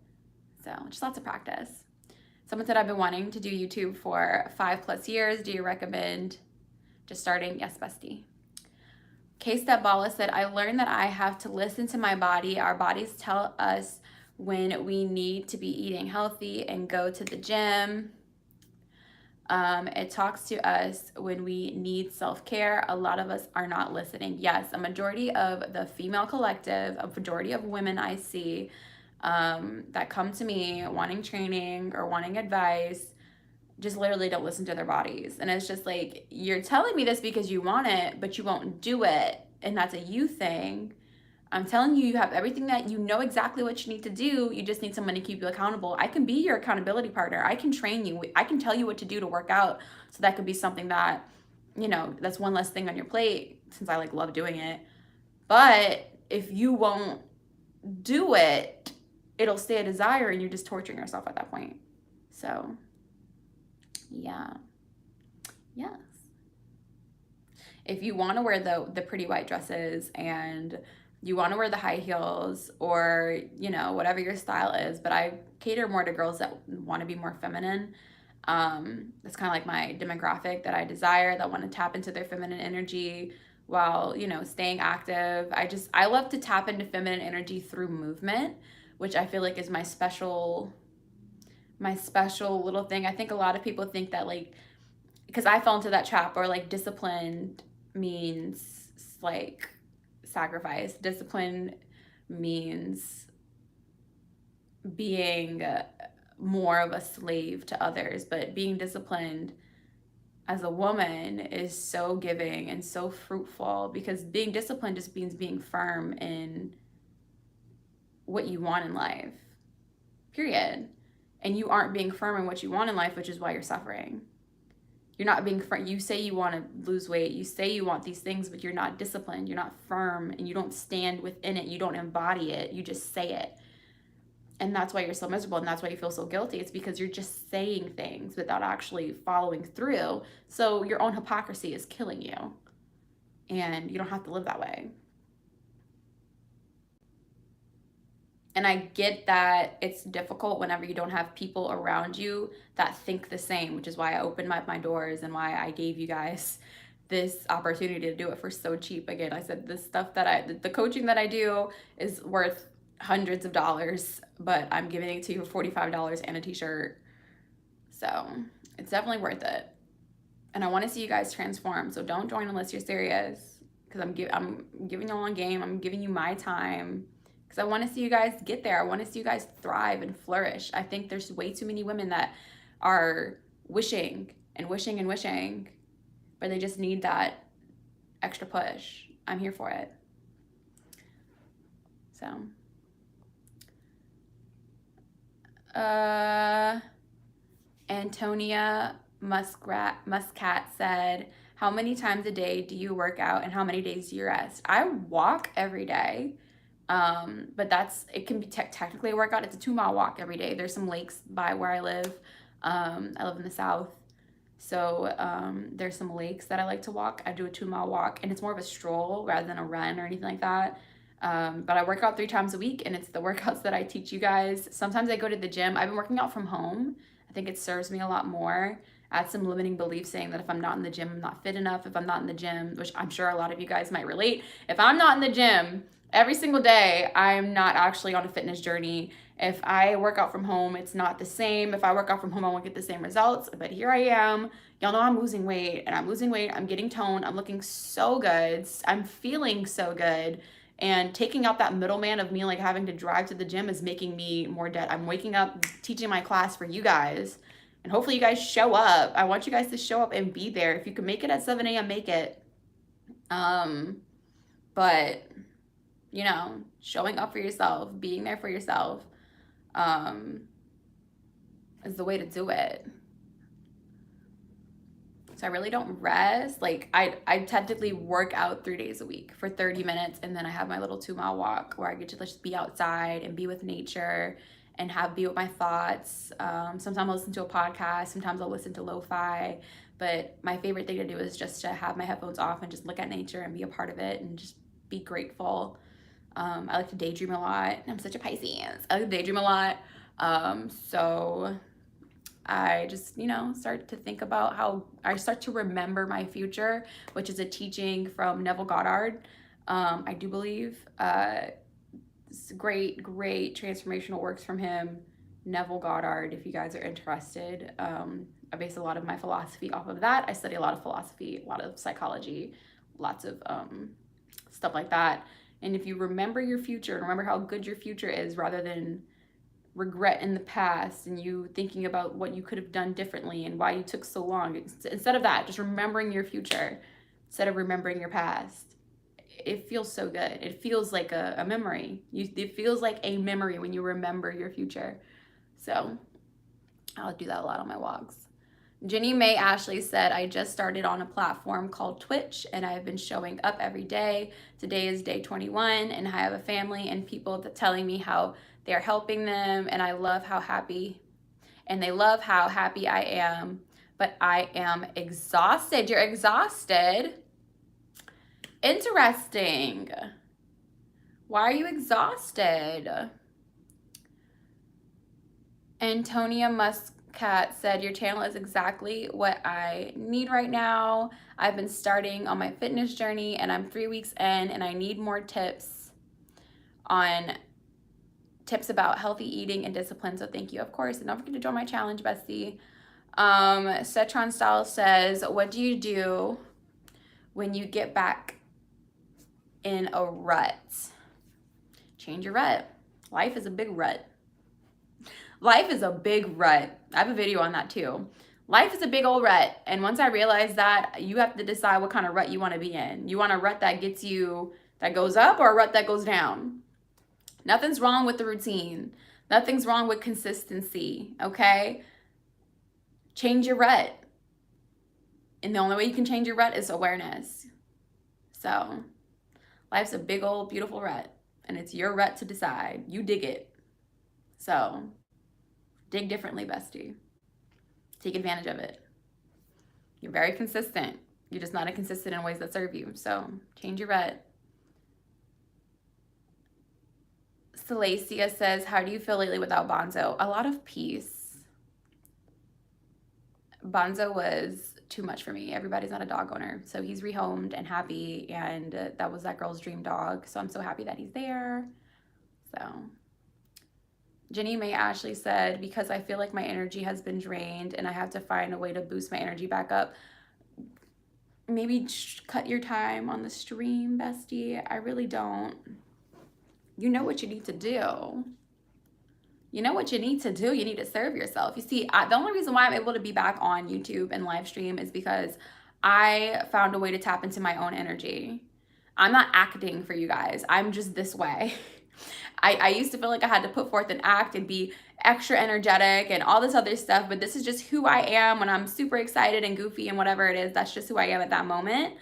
So just lots of practice. Someone said, I've been wanting to do YouTube for 5+ years. Do you recommend just starting? Yes, bestie. K-Step Bala said, I learned that I have to listen to my body. Our bodies tell us when we need to be eating healthy and go to the gym. It talks to us when we need self-care. A lot of us are not listening. Yes, a majority of the female collective, a majority of women I see that come to me wanting training or wanting advice, just literally don't listen to their bodies. And it's just like, you're telling me this because you want it, but you won't do it. And that's a you thing. I'm telling you, you have everything that you know exactly what you need to do. You just need someone to keep you accountable. I can be your accountability partner. I can train you. I can tell you what to do to work out. So that could be something that, you know, that's one less thing on your plate, since I like love doing it. But if you won't do it, it'll stay a desire and you're just torturing yourself at that point. So yeah. Yes. If you want to wear the pretty white dresses and you want to wear the high heels or, you know, whatever your style is, but I cater more to girls that want to be more feminine. That's kind of like my demographic that I desire, that want to tap into their feminine energy while, you know, staying active. I love to tap into feminine energy through movement, which I feel like is my special little thing. I think a lot of people think that, like, because I fell into that trap where like disciplined means like sacrifice. Discipline means being more of a slave to others, but being disciplined as a woman is so giving and so fruitful, because being disciplined just means being firm in what you want in life, period. And you aren't being firm in what you want in life, which is why you're suffering. You're not being firm. You say you want to lose weight, you say you want these things, but you're not disciplined, you're not firm, and you don't stand within it, you don't embody it, you just say it. And that's why you're so miserable, and that's why you feel so guilty. It's because you're just saying things without actually following through. So your own hypocrisy is killing you, and you don't have to live that way. And I get that it's difficult whenever you don't have people around you that think the same, which is why I opened my doors and why I gave you guys this opportunity to do it for so cheap. Again, I said this stuff that the coaching that I do is worth hundreds of dollars, but I'm giving it to you for $45 and a t-shirt. So it's definitely worth it. And I want to see you guys transform. So don't join unless you're serious, because I'm giving you all a game. I'm giving you my time, because I want to see you guys get there. I want to see you guys thrive and flourish. I think there's way too many women that are wishing and wishing and wishing, but they just need that extra push. I'm here for it. So Antonia Muscat said, how many times a day do you work out and how many days do you rest? I walk every day, but it can be technically a workout. It's a 2-mile walk every day. There's some lakes by where I live. I live in the South, so there's some lakes that I like to walk. I do a 2-mile walk, and it's more of a stroll rather than a run or anything like that. But I work out 3 times a week, and it's the workouts that I teach you guys. Sometimes I go to the gym. I've been working out from home. I think it serves me a lot more. I had some limiting beliefs saying that if I'm not in the gym, I'm not fit enough. If I'm not in the gym, which I'm sure a lot of you guys might relate, if I'm not in the gym every single day, I'm not actually on a fitness journey. If I work out from home, it's not the same. If I work out from home, I won't get the same results. But here I am. Y'all know I'm losing weight, and I'm losing weight. I'm getting toned. I'm looking so good. I'm feeling so good. And taking out that middleman of me like having to drive to the gym is making me more dead. I'm waking up, teaching my class for you guys. And hopefully you guys show up. I want you guys to show up and be there. If you can make it at 7 a.m., make it. But, you know, showing up for yourself, being there for yourself, is the way to do it. So I really don't rest. Like I technically work out 3 days a week for 30 minutes, and then I have my little 2-mile walk where I get to just be outside and be with nature and be with my thoughts. Sometimes I'll listen to a podcast, sometimes I'll listen to lo-fi, but my favorite thing to do is just to have my headphones off and just look at nature and be a part of it and just be grateful. I like to daydream a lot. I'm such a Pisces. I like to daydream a lot. So I just, start to think about how I start to remember my future, which is a teaching from Neville Goddard. I do believe it's great transformational works from him. Neville Goddard, if you guys are interested. I base a lot of my philosophy off of that. I study a lot of philosophy, a lot of psychology, lots of stuff like that. And if you remember your future and remember how good your future is, rather than regret in the past and you thinking about what you could have done differently and why you took so long, instead of that, just remembering your future instead of remembering your past, it feels so good. It feels like a memory. It feels like a memory when you remember your future. So I'll do that a lot on my walks. Jenny Mae Ashley said, I just started on a platform called Twitch, and I've been showing up every day. Today is day 21, and I have a family and people telling me how they're helping them, and they love how happy I am, but I am exhausted. You're exhausted? Interesting. Why are you exhausted? Antonia Muscat said, your channel is exactly what I need right now. I've been starting on my fitness journey, and I'm 3 weeks in, and I need more tips about healthy eating and discipline. So thank you, of course. And don't forget to join my challenge, bestie. Cetron Style says, what do you do when you get back in a rut? Change your rut. Life is a big rut. Life is a big rut. I have a video on that too. Life is a big old rut. And once I realized that, you have to decide what kind of rut you want to be in. You want a rut that gets you, that goes up, or a rut that goes down? Nothing's wrong with the routine. Nothing's wrong with consistency, okay? Change your rut. And the only way you can change your rut is awareness. So, life's a big old beautiful rut. And it's your rut to decide. You dig it. So, dig differently, bestie. Take advantage of it. You're very consistent. You're just not inconsistent in ways that serve you. So, change your rut. Salacia says, how do you feel lately without Bonzo? A lot of peace. Bonzo was too much for me. Everybody's not a dog owner. So he's rehomed and happy. And that was that girl's dream dog. So I'm so happy that he's there. So Jenny Mae Ashley said, because I feel like my energy has been drained and I have to find a way to boost my energy back up. Maybe cut your time on the stream, bestie. I really don't. You know what you need to do. You know what you need to do. You need to serve yourself. You see, the only reason why I'm able to be back on YouTube and live stream is because I found a way to tap into my own energy. I'm not acting for you guys. I'm just this way. I used to feel like I had to put forth an act and be extra energetic and all this other stuff, but this is just who I am when I'm super excited and goofy and whatever it is. That's just who I am at that moment.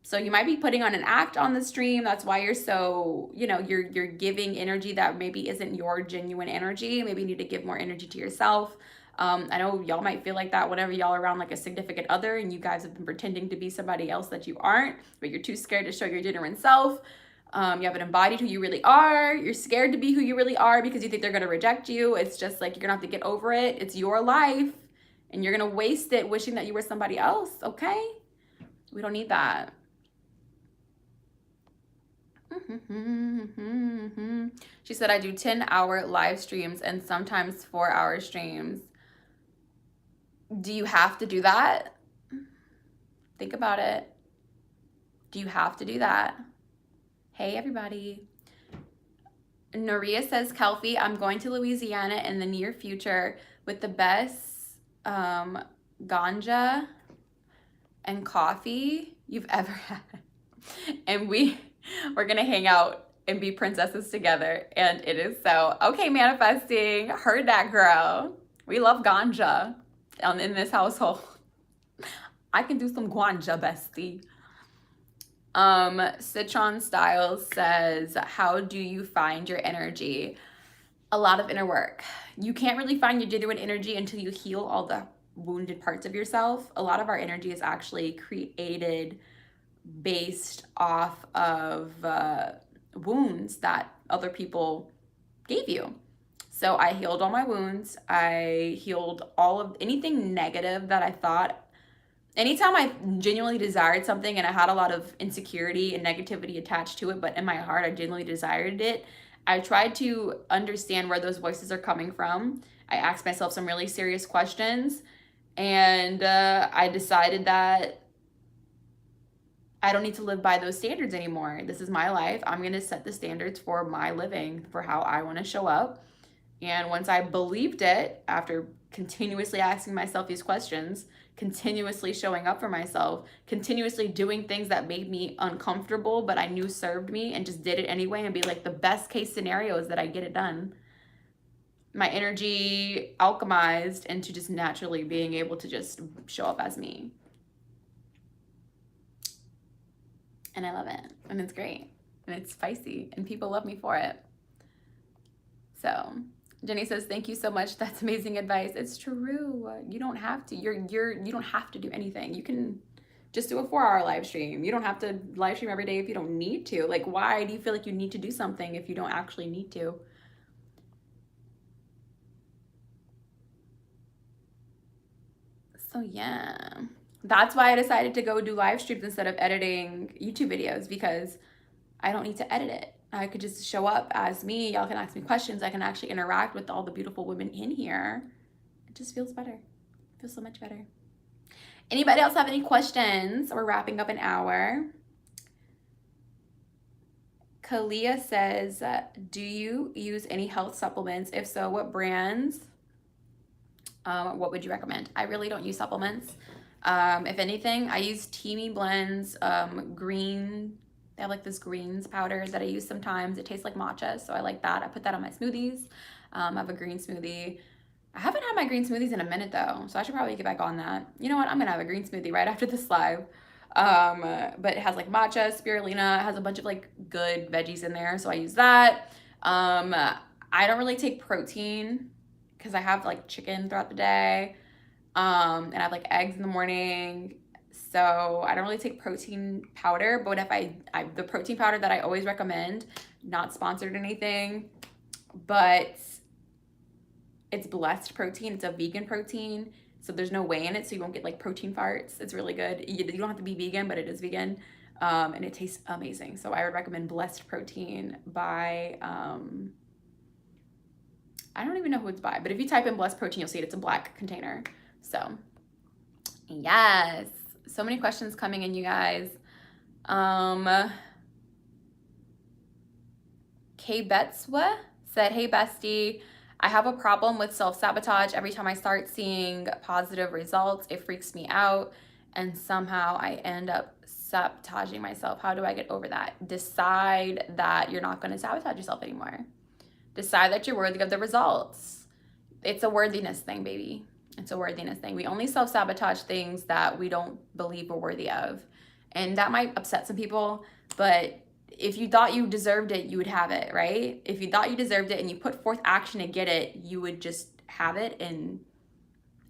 So you might be putting on an act on the stream. That's why you're so, you know, you're giving energy that maybe isn't your genuine energy. Maybe you need to give more energy to yourself. I know y'all might feel like that whenever y'all are around like a significant other and you guys have been pretending to be somebody else that you aren't, but you're too scared to show your genuine self. You haven't embodied who you really are. You're scared to be who you really are because you think they're going to reject you. It's just like, you're going to have to get over it. It's your life and you're going to waste it wishing that you were somebody else. Okay. We don't need that. She said, I do 10-hour live streams and sometimes 4-hour streams. Do you have to do that? Think about it. Do you have to do that? Hey, everybody. Noria says, Kelfie, I'm going to Louisiana in the near future with the best ganja and coffee you've ever had. And we're going to hang out and be princesses together. And it is so. Okay, manifesting. Heard that, girl. We love ganja in this household. I can do some ganja, bestie. Citron Styles says, how do you find your energy? A lot of inner work. You can't really find your genuine energy until you heal all the wounded parts of yourself. A lot of our energy is actually created based off of wounds that other people gave you. So I healed all my wounds. I healed all of anything negative that I thought. Anytime I genuinely desired something and I had a lot of insecurity and negativity attached to it, but in my heart I genuinely desired it, I tried to understand where those voices are coming from. I asked myself some really serious questions, and I decided that I don't need to live by those standards anymore. This is my life. I'm going to set the standards for my living, for how I want to show up. And once I believed it, after continuously asking myself these questions, continuously showing up for myself, continuously doing things that made me uncomfortable, but I knew served me, and just did it anyway, and be like, the best case scenario is that I get it done. My energy alchemized into just naturally being able to just show up as me. And I love it. And it's great. And it's spicy. And people love me for it. So Jenny says, thank you so much. That's amazing advice. It's true. You don't have to. You don't have to do anything. You can just do a 4-hour live stream. You don't have to live stream every day if you don't need to. Like, why do you feel like you need to do something if you don't actually need to? So yeah, that's why I decided to go do live streams instead of editing YouTube videos, because I don't need to edit it. I could just show up as me. Y'all can ask me questions. I can actually interact with all the beautiful women in here. It just feels better. It feels so much better. Anybody else have any questions? We're wrapping up an hour. Kalia says, do you use any health supplements? If so, what brands? What would you recommend? I really don't use supplements. If anything, I use Teamy Blends green. They have like this greens powder that I use sometimes. It tastes like matcha, so I like that. I put that on my smoothies. I have a green smoothie. I haven't had my green smoothies in a minute though, so I should probably get back on that. You know what? I'm gonna have a green smoothie right after this live. But it has like matcha, spirulina, it has a bunch of like good veggies in there, so I use that. I don't really take protein because I have like chicken throughout the day, and I have like eggs in the morning. So I don't really take protein powder, but if I the protein powder that I always recommend, not sponsored or anything, but it's Blessed protein. It's a vegan protein, so there's no whey in it, so you won't get like protein farts. It's really good. You don't have to be vegan, but it is vegan, and it tastes amazing. So I would recommend Blessed protein by I don't even know who it's by, but if you type in Blessed protein, you'll see it. It's a black container. So yes, so many questions coming in, you guys. Kay Betswa said, hey bestie, I have a problem with self-sabotage. Every time I start seeing positive results, it freaks me out, and somehow I end up sabotaging myself. How do I get over that? Decide that you're not going to sabotage yourself anymore. Decide that you're worthy of the results. It's a worthiness thing, baby. It's a worthiness thing. We only self-sabotage things that we don't believe we're worthy of. And that might upset some people, but if you thought you deserved it, you would have it, right? If you thought you deserved it and you put forth action to get it, you would just have it and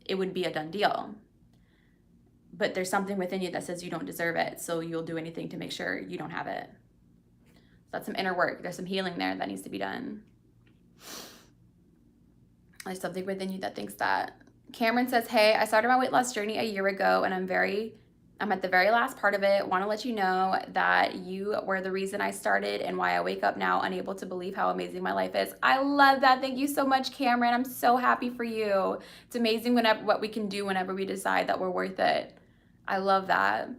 it would be a done deal. But there's something within you that says you don't deserve it, so you'll do anything to make sure you don't have it. That's some inner work. There's some healing there that needs to be done. There's something within you that thinks that. Cameron says, hey, I started my weight loss journey a year ago and I'm at the very last part of it. Want to let you know that you were the reason I started and why I wake up now unable to believe how amazing my life is. I love that. Thank you so much, Cameron. I'm so happy for you. It's amazing what we can do whenever we decide that we're worth it. I love that.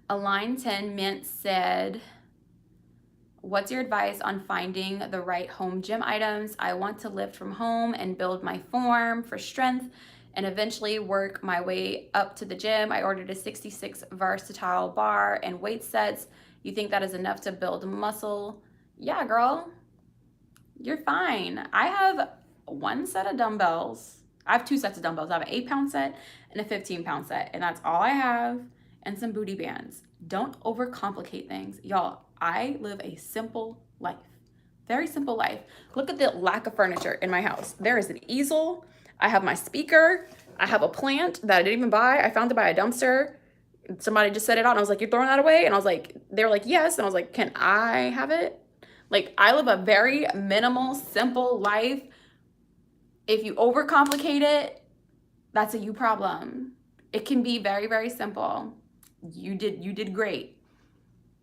Align 10 Mint said, what's your advice on finding the right home gym items? I want to lift from home and build my form for strength and eventually work my way up to the gym. I ordered a 66 versatile bar and weight sets. You think that is enough to build muscle? Yeah, girl, you're fine. I have one set of dumbbells. I have two sets of dumbbells. I have an 8-pound set and a 15-pound set, and that's all I have, and some booty bands. Don't overcomplicate things. Y'all, I live a simple life, very simple life. Look at the lack of furniture in my house. There is an easel. I have my speaker. I have a plant that I didn't even buy. I found it by a dumpster. Somebody just set it out and I was like, you're throwing that away? And I was like, they were like, yes. And I was like, can I have it? Like, I live a very minimal, simple life. If you overcomplicate it, that's a you problem. It can be very, very simple. You did great.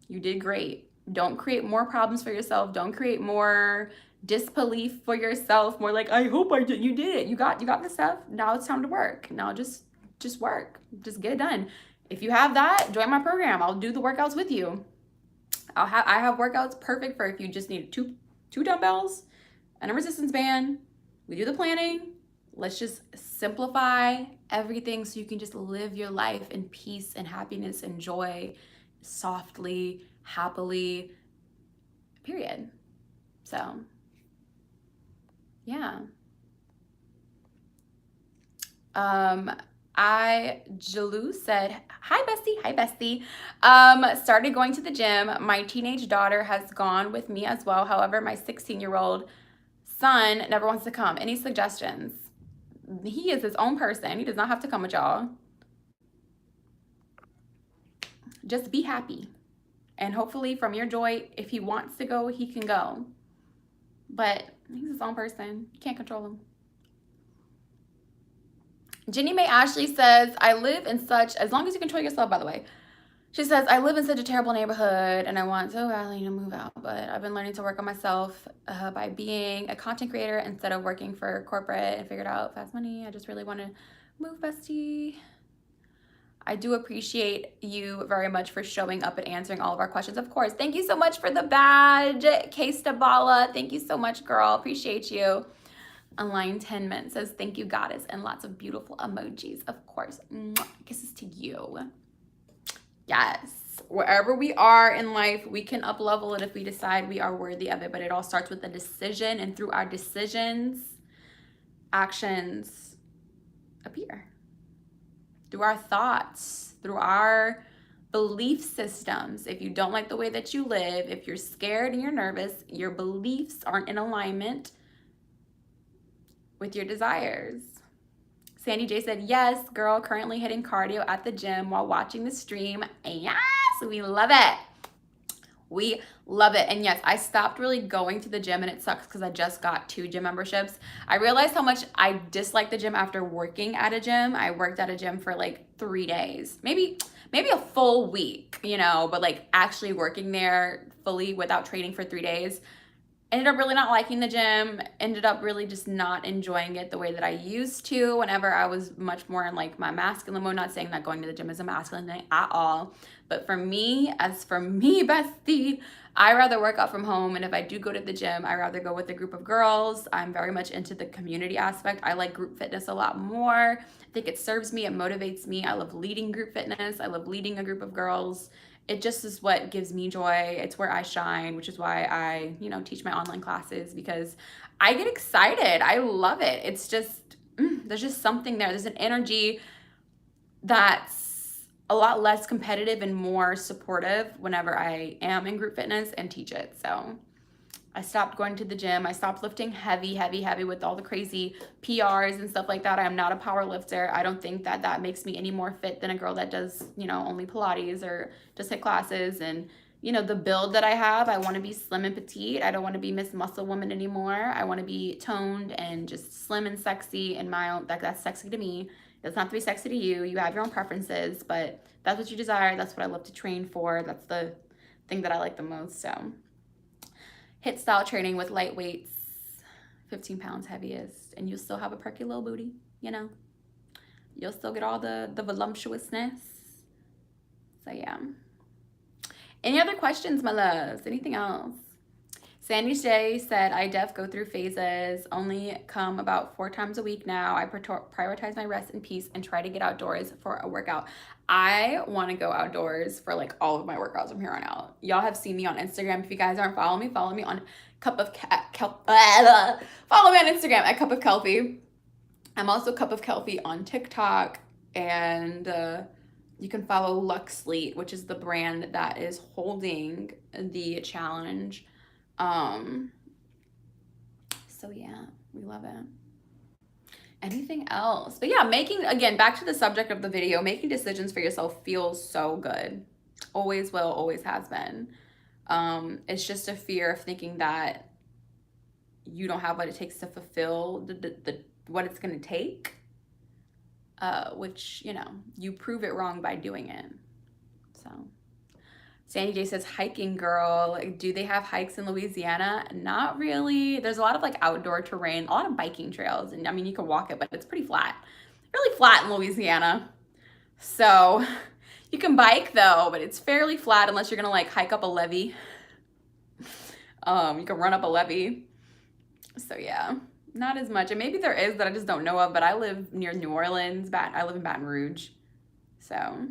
You did great. Don't create more problems for yourself. Don't create more disbelief for yourself. More like, I hope I did. You did it. You got the stuff. Now it's time to work. Now just work. Just get it done. If you have that, join my program. I'll do the workouts with you. I have workouts perfect for if you just need two dumbbells and a resistance band. We do the planning. Let's just simplify everything so you can just live your life in peace and happiness and joy, softly, happily, period. So, yeah. Jalou said, hi bestie. Started going to the gym. My teenage daughter has gone with me as well. However, my 16-year-old son never wants to come. Any suggestions? He is his own person. He does not have to come with y'all. Just be happy. And hopefully from your joy, if he wants to go, he can go. But he's his own person. You can't control him. Jenny Mae Ashley says, I live in such, as long as you control yourself, by the way. She says, I live in such a terrible neighborhood and I want so badly to move out, but I've been learning to work on myself by being a content creator instead of working for corporate and figured out fast money. I just really want to move, bestie. I do appreciate you very much for showing up and answering all of our questions. Of course. Thank you so much for the badge, K Stabala. Thank you so much, girl. Appreciate you. Align 10 men says, thank you, goddess, and lots of beautiful emojis, of course. Mwah. Kisses to you. Yes. Wherever we are in life, we can up level it if we decide we are worthy of it. But it all starts with a decision, and through our decisions, actions appear. Through our thoughts, through our belief systems. If you don't like the way that you live, if you're scared and you're nervous, your beliefs aren't in alignment with your desires. Sandy J said, yes, girl, currently hitting cardio at the gym while watching the stream. Yes, we love it. We love it. And yes, I stopped really going to the gym, and it sucks because I just got 2 gym memberships. I realized how much I dislike the gym after working at a gym. I worked at a gym for like 3 days, maybe a full week, you know, but like actually working there fully without training for 3 days. Ended up really not liking the gym, ended up really just not enjoying it the way that I used to whenever I was much more in like my masculine mode. Not saying that going to the gym is a masculine thing at all, but for me, bestie, I rather work out from home. And if I do go to the gym, I rather go with a group of girls. I'm very much into the community aspect. I like group fitness a lot more. I think it serves me, it motivates me. I love leading group fitness. I love leading a group of girls. It just is what gives me joy. It's where I shine, which is why I, you know, teach my online classes, because I get excited. I love it. It's just, there's just something there. There's an energy that's a lot less competitive and more supportive whenever I am in group fitness and teach it. So I stopped going to the gym. I stopped lifting heavy with all the crazy PRs and stuff like that. I am not a power lifter. I don't think that that makes me any more fit than a girl that does, you know, only Pilates or just hit classes. And, you know, the build that I have, I want to be slim and petite. I don't want to be Miss Muscle Woman anymore. I want to be toned and just slim and sexy in my own, that's sexy to me. It's not to be sexy to you. You have your own preferences, but that's what you desire. That's what I love to train for. That's the thing that I like the most. So hit style training with light weights, 15 pounds heaviest, and you'll still have a perky little booty, you know. You'll still get all the voluptuousness. So yeah. Any other questions, my loves? Anything else? Sandy J said, I go through phases, only come about 4 times a week now. I prioritize my rest and peace and try to get outdoors for a workout. I want to go outdoors for like all of my workouts from here on out. Y'all have seen me on Instagram. If you guys aren't following me, follow me on follow me on Instagram at Cup of Kelpie. I'm also Cup of Kelpie on TikTok, and you can follow Luxleet, which is the brand that is holding the challenge. So yeah, we love it. Anything else? But yeah, again, back to the subject of the video, making decisions for yourself feels so good. Always will, always has been. It's just a fear of thinking that you don't have what it takes to fulfill what it's going to take, which, you know, you prove it wrong by doing it. So Sandy J says, hiking girl. Do they have hikes in Louisiana? Not really. There's a lot of like outdoor terrain, a lot of biking trails. And I mean, you can walk it, but it's pretty flat. Really flat in Louisiana. So you can bike though, but it's fairly flat unless you're gonna like hike up a levee. You can run up a levee. So yeah, not as much. And maybe there is that I just don't know of, but I live near New Orleans. I live in Baton Rouge. So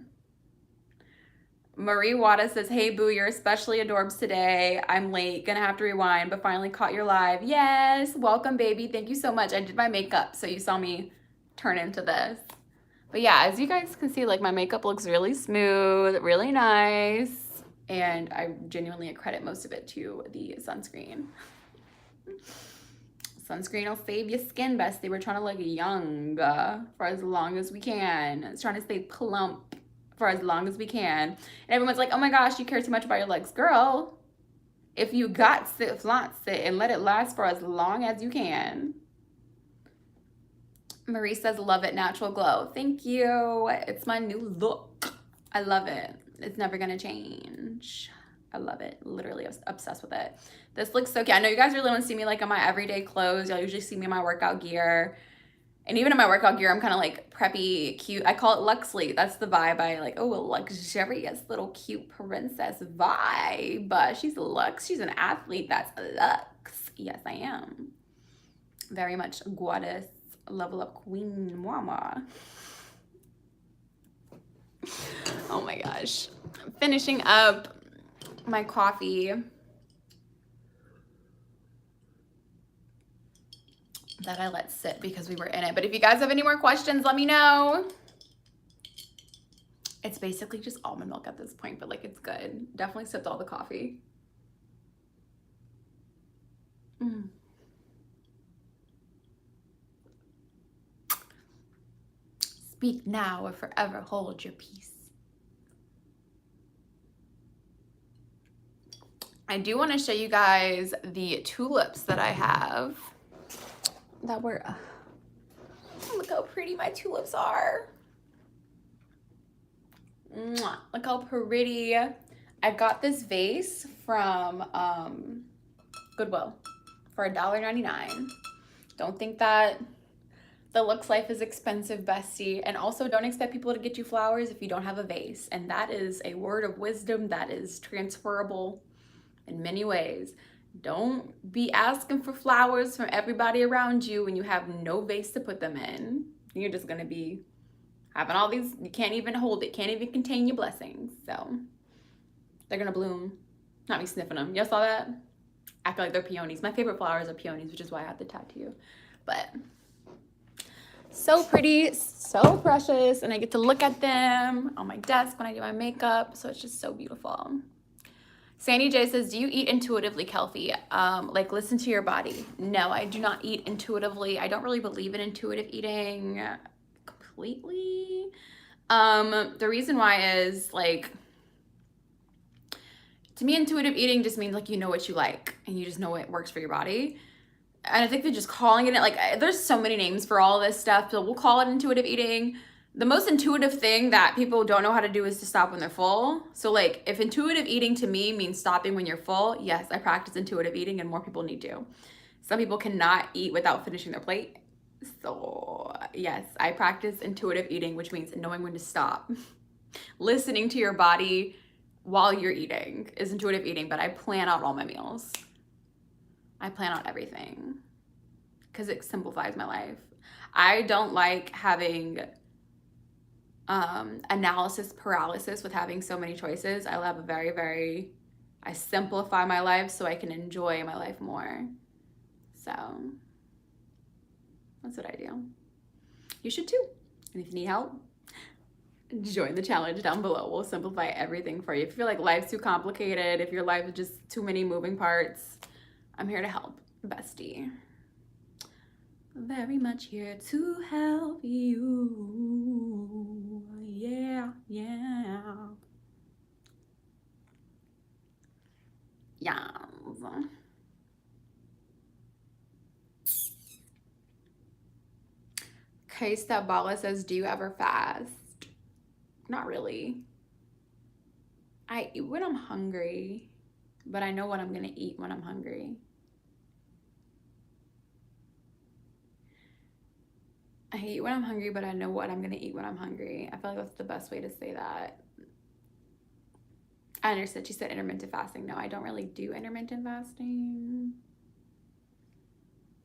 Marie Wada says, hey boo, you're especially adorbs today. I'm late, gonna have to rewind, but finally caught your live. Yes, welcome baby, thank you so much. I did my makeup, so you saw me turn into this. But yeah, as you guys can see, like my makeup looks really smooth, really nice. And I genuinely credit most of it to the sunscreen. Sunscreen will save your skin, bestie. We're trying to look young for as long as we can. It's trying to stay plump for as long as we can. And everyone's like, oh my gosh, you care too much about your legs. Girl, if you got it, flaunt it and let it last for as long as you can. Marie says, love it, natural glow. Thank you. It's my new look. I love it. It's never gonna change. I love it. Literally obsessed with it. This looks so cute. I know you guys really want to see me like in my everyday clothes. Y'all usually see me in my workout gear. And even in my workout gear, I'm kind of like preppy, cute. I call it Luxleet. That's the vibe. I like, oh, a luxurious little cute princess vibe. She's Lux. She's an athlete. That's Lux. Yes, I am. Very much goddess, level up queen mama. Oh my gosh. Finishing up my coffee that I let sit because we were in it. But if you guys have any more questions, let me know. It's basically just almond milk at this point, but like it's good. Definitely sipped all the coffee. Speak now or forever hold your peace. I do want to show you guys the tulips that I have that were, look how pretty my tulips are. Mwah. Look how pretty. I got this vase from Goodwill for $1.99. Don't think that the Looks Life is expensive, bestie. And also don't expect people to get you flowers if you don't have a vase. And that is a word of wisdom that is transferable in many ways. Don't be asking for flowers from everybody around you when you have no vase to put them in. You're just gonna be having all these, you can't even hold it, can't even contain your blessings. So they're gonna bloom. Not me sniffing them. Y'all saw that? Act like they're peonies. My favorite flowers are peonies, which is why I have the tattoo. But so pretty, so precious, and I get to look at them on my desk when I do my makeup, so it's just so beautiful. Sandy J says, do you eat intuitively, Kelfie? Like listen to your body. No, I do not eat intuitively. I don't really believe in intuitive eating completely. The reason why is like, to me, intuitive eating just means like you know what you like and you just know what works for your body. And I think they're just calling it, like, there's so many names for all this stuff, so we'll call it intuitive eating. The most intuitive thing that people don't know how to do is to stop when they're full. So like if intuitive eating to me means stopping when you're full, yes, I practice intuitive eating and more people need to. Some people cannot eat without finishing their plate. So yes, I practice intuitive eating, which means knowing when to stop. Listening to your body while you're eating is intuitive eating, but I plan out all my meals. I plan out everything because it simplifies my life. I don't like having analysis paralysis with having so many choices. I have I simplify my life so I can enjoy my life more. So that's what I do. You should too. And if you need help, join the challenge down below. We'll simplify everything for you. If you feel like life's too complicated, if your life is just too many moving parts, I'm here to help, bestie. Very much here to help you. Yeah, yeah. Yes. Okay, Stepbala says, do you ever fast? Not really. I eat when I'm hungry, but I know what I'm gonna eat when I'm hungry. I eat when I'm hungry, but I know what I'm gonna eat when I'm hungry. I feel like that's the best way to say that. I understood. She said intermittent fasting. No, I don't really do intermittent fasting.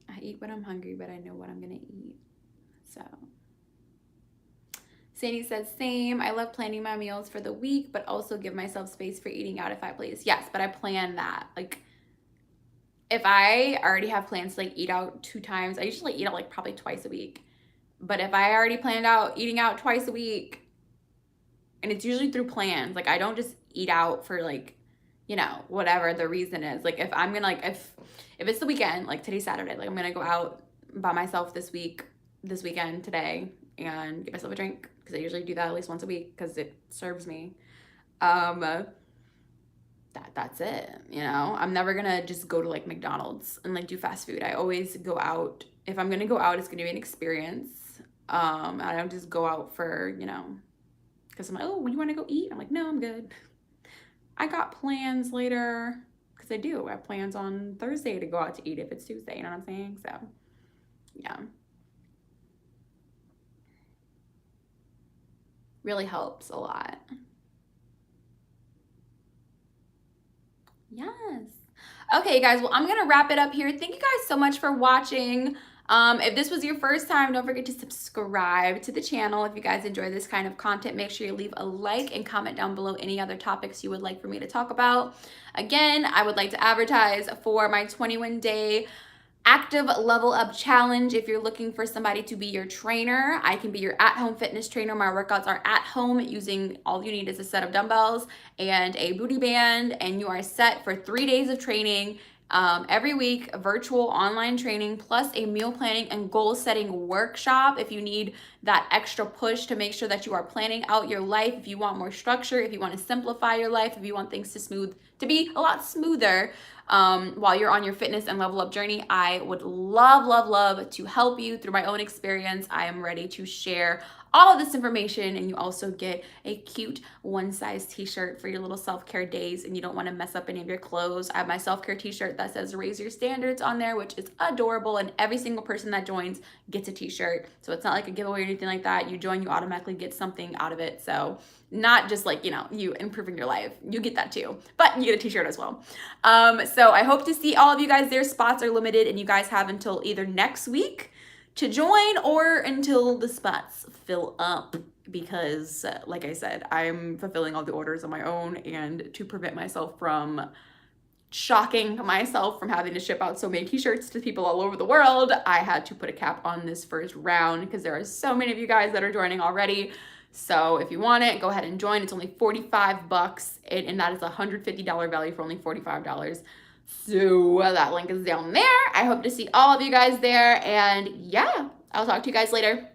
I eat when I'm hungry, but I know what I'm gonna eat. So Sandy says, same. I love planning my meals for the week, but also give myself space for eating out if I please. Yes, but I plan that. Like if I already have plans to like eat out 2 times, I usually eat out like probably twice a week. But if I already planned out eating out twice a week, and it's usually through plans, like I don't just eat out for like, you know, whatever the reason is. Like if I'm gonna like, if it's the weekend, like today's Saturday, like I'm gonna go out by myself this weekend today and get myself a drink, because I usually do that at least once a week because it serves me. That's it, you know. I'm never gonna just go to like McDonald's and like do fast food. I always go out. If I'm gonna go out, it's gonna be an experience. I don't just go out for, you know, because I'm like, oh, you want to go eat? I'm like, no, I'm good. I got plans later, because I do. I have plans on Thursday to go out to eat if it's Tuesday, you know what I'm saying? So, yeah. Really helps a lot. Yes. Okay, guys, well, I'm going to wrap it up here. Thank you guys so much for watching. If this was your first time, don't forget to subscribe to the channel. If you guys enjoy this kind of content, make sure you leave a like and comment down below any other topics you would like for me to talk about. Again, I would like to advertise for my 21-day active level up challenge. If you're looking for somebody to be your trainer, I can be your at-home fitness trainer. My workouts are at home using, all you need is a set of dumbbells and a booty band, and you are set for 3 days of training. Every week, virtual online training plus a meal planning and goal setting workshop if you need that extra push to make sure that you are planning out your life, if you want more structure, if you want to simplify your life, if you want things to be a lot smoother while you're on your fitness and level up journey. I would love to help you through my own experience. I am ready to share all of this information, and you also get a cute one-size t-shirt for your little self-care days and you don't want to mess up any of your clothes. I have my self-care t-shirt that says raise your standards on there, which is adorable, and every single person that joins gets a t-shirt. So it's not like a giveaway or anything like that. You join, you automatically get something out of it. So not just like, you improving your life, you get that too, but you get a t-shirt as well. So I hope to see all of you guys there. Spots are limited and you guys have until either next week to join or until the spots fill up, because like I said, I'm fulfilling all the orders on my own, and to prevent myself from shocking myself from having to ship out so many t-shirts to people all over the world, I had to put a cap on this first round because there are so many of you guys that are joining already. So if you want it, go ahead and join. It's only $45 and that is a $150 value for only $45. So that link is down there. I hope to see all of you guys there, and yeah, I'll talk to you guys later.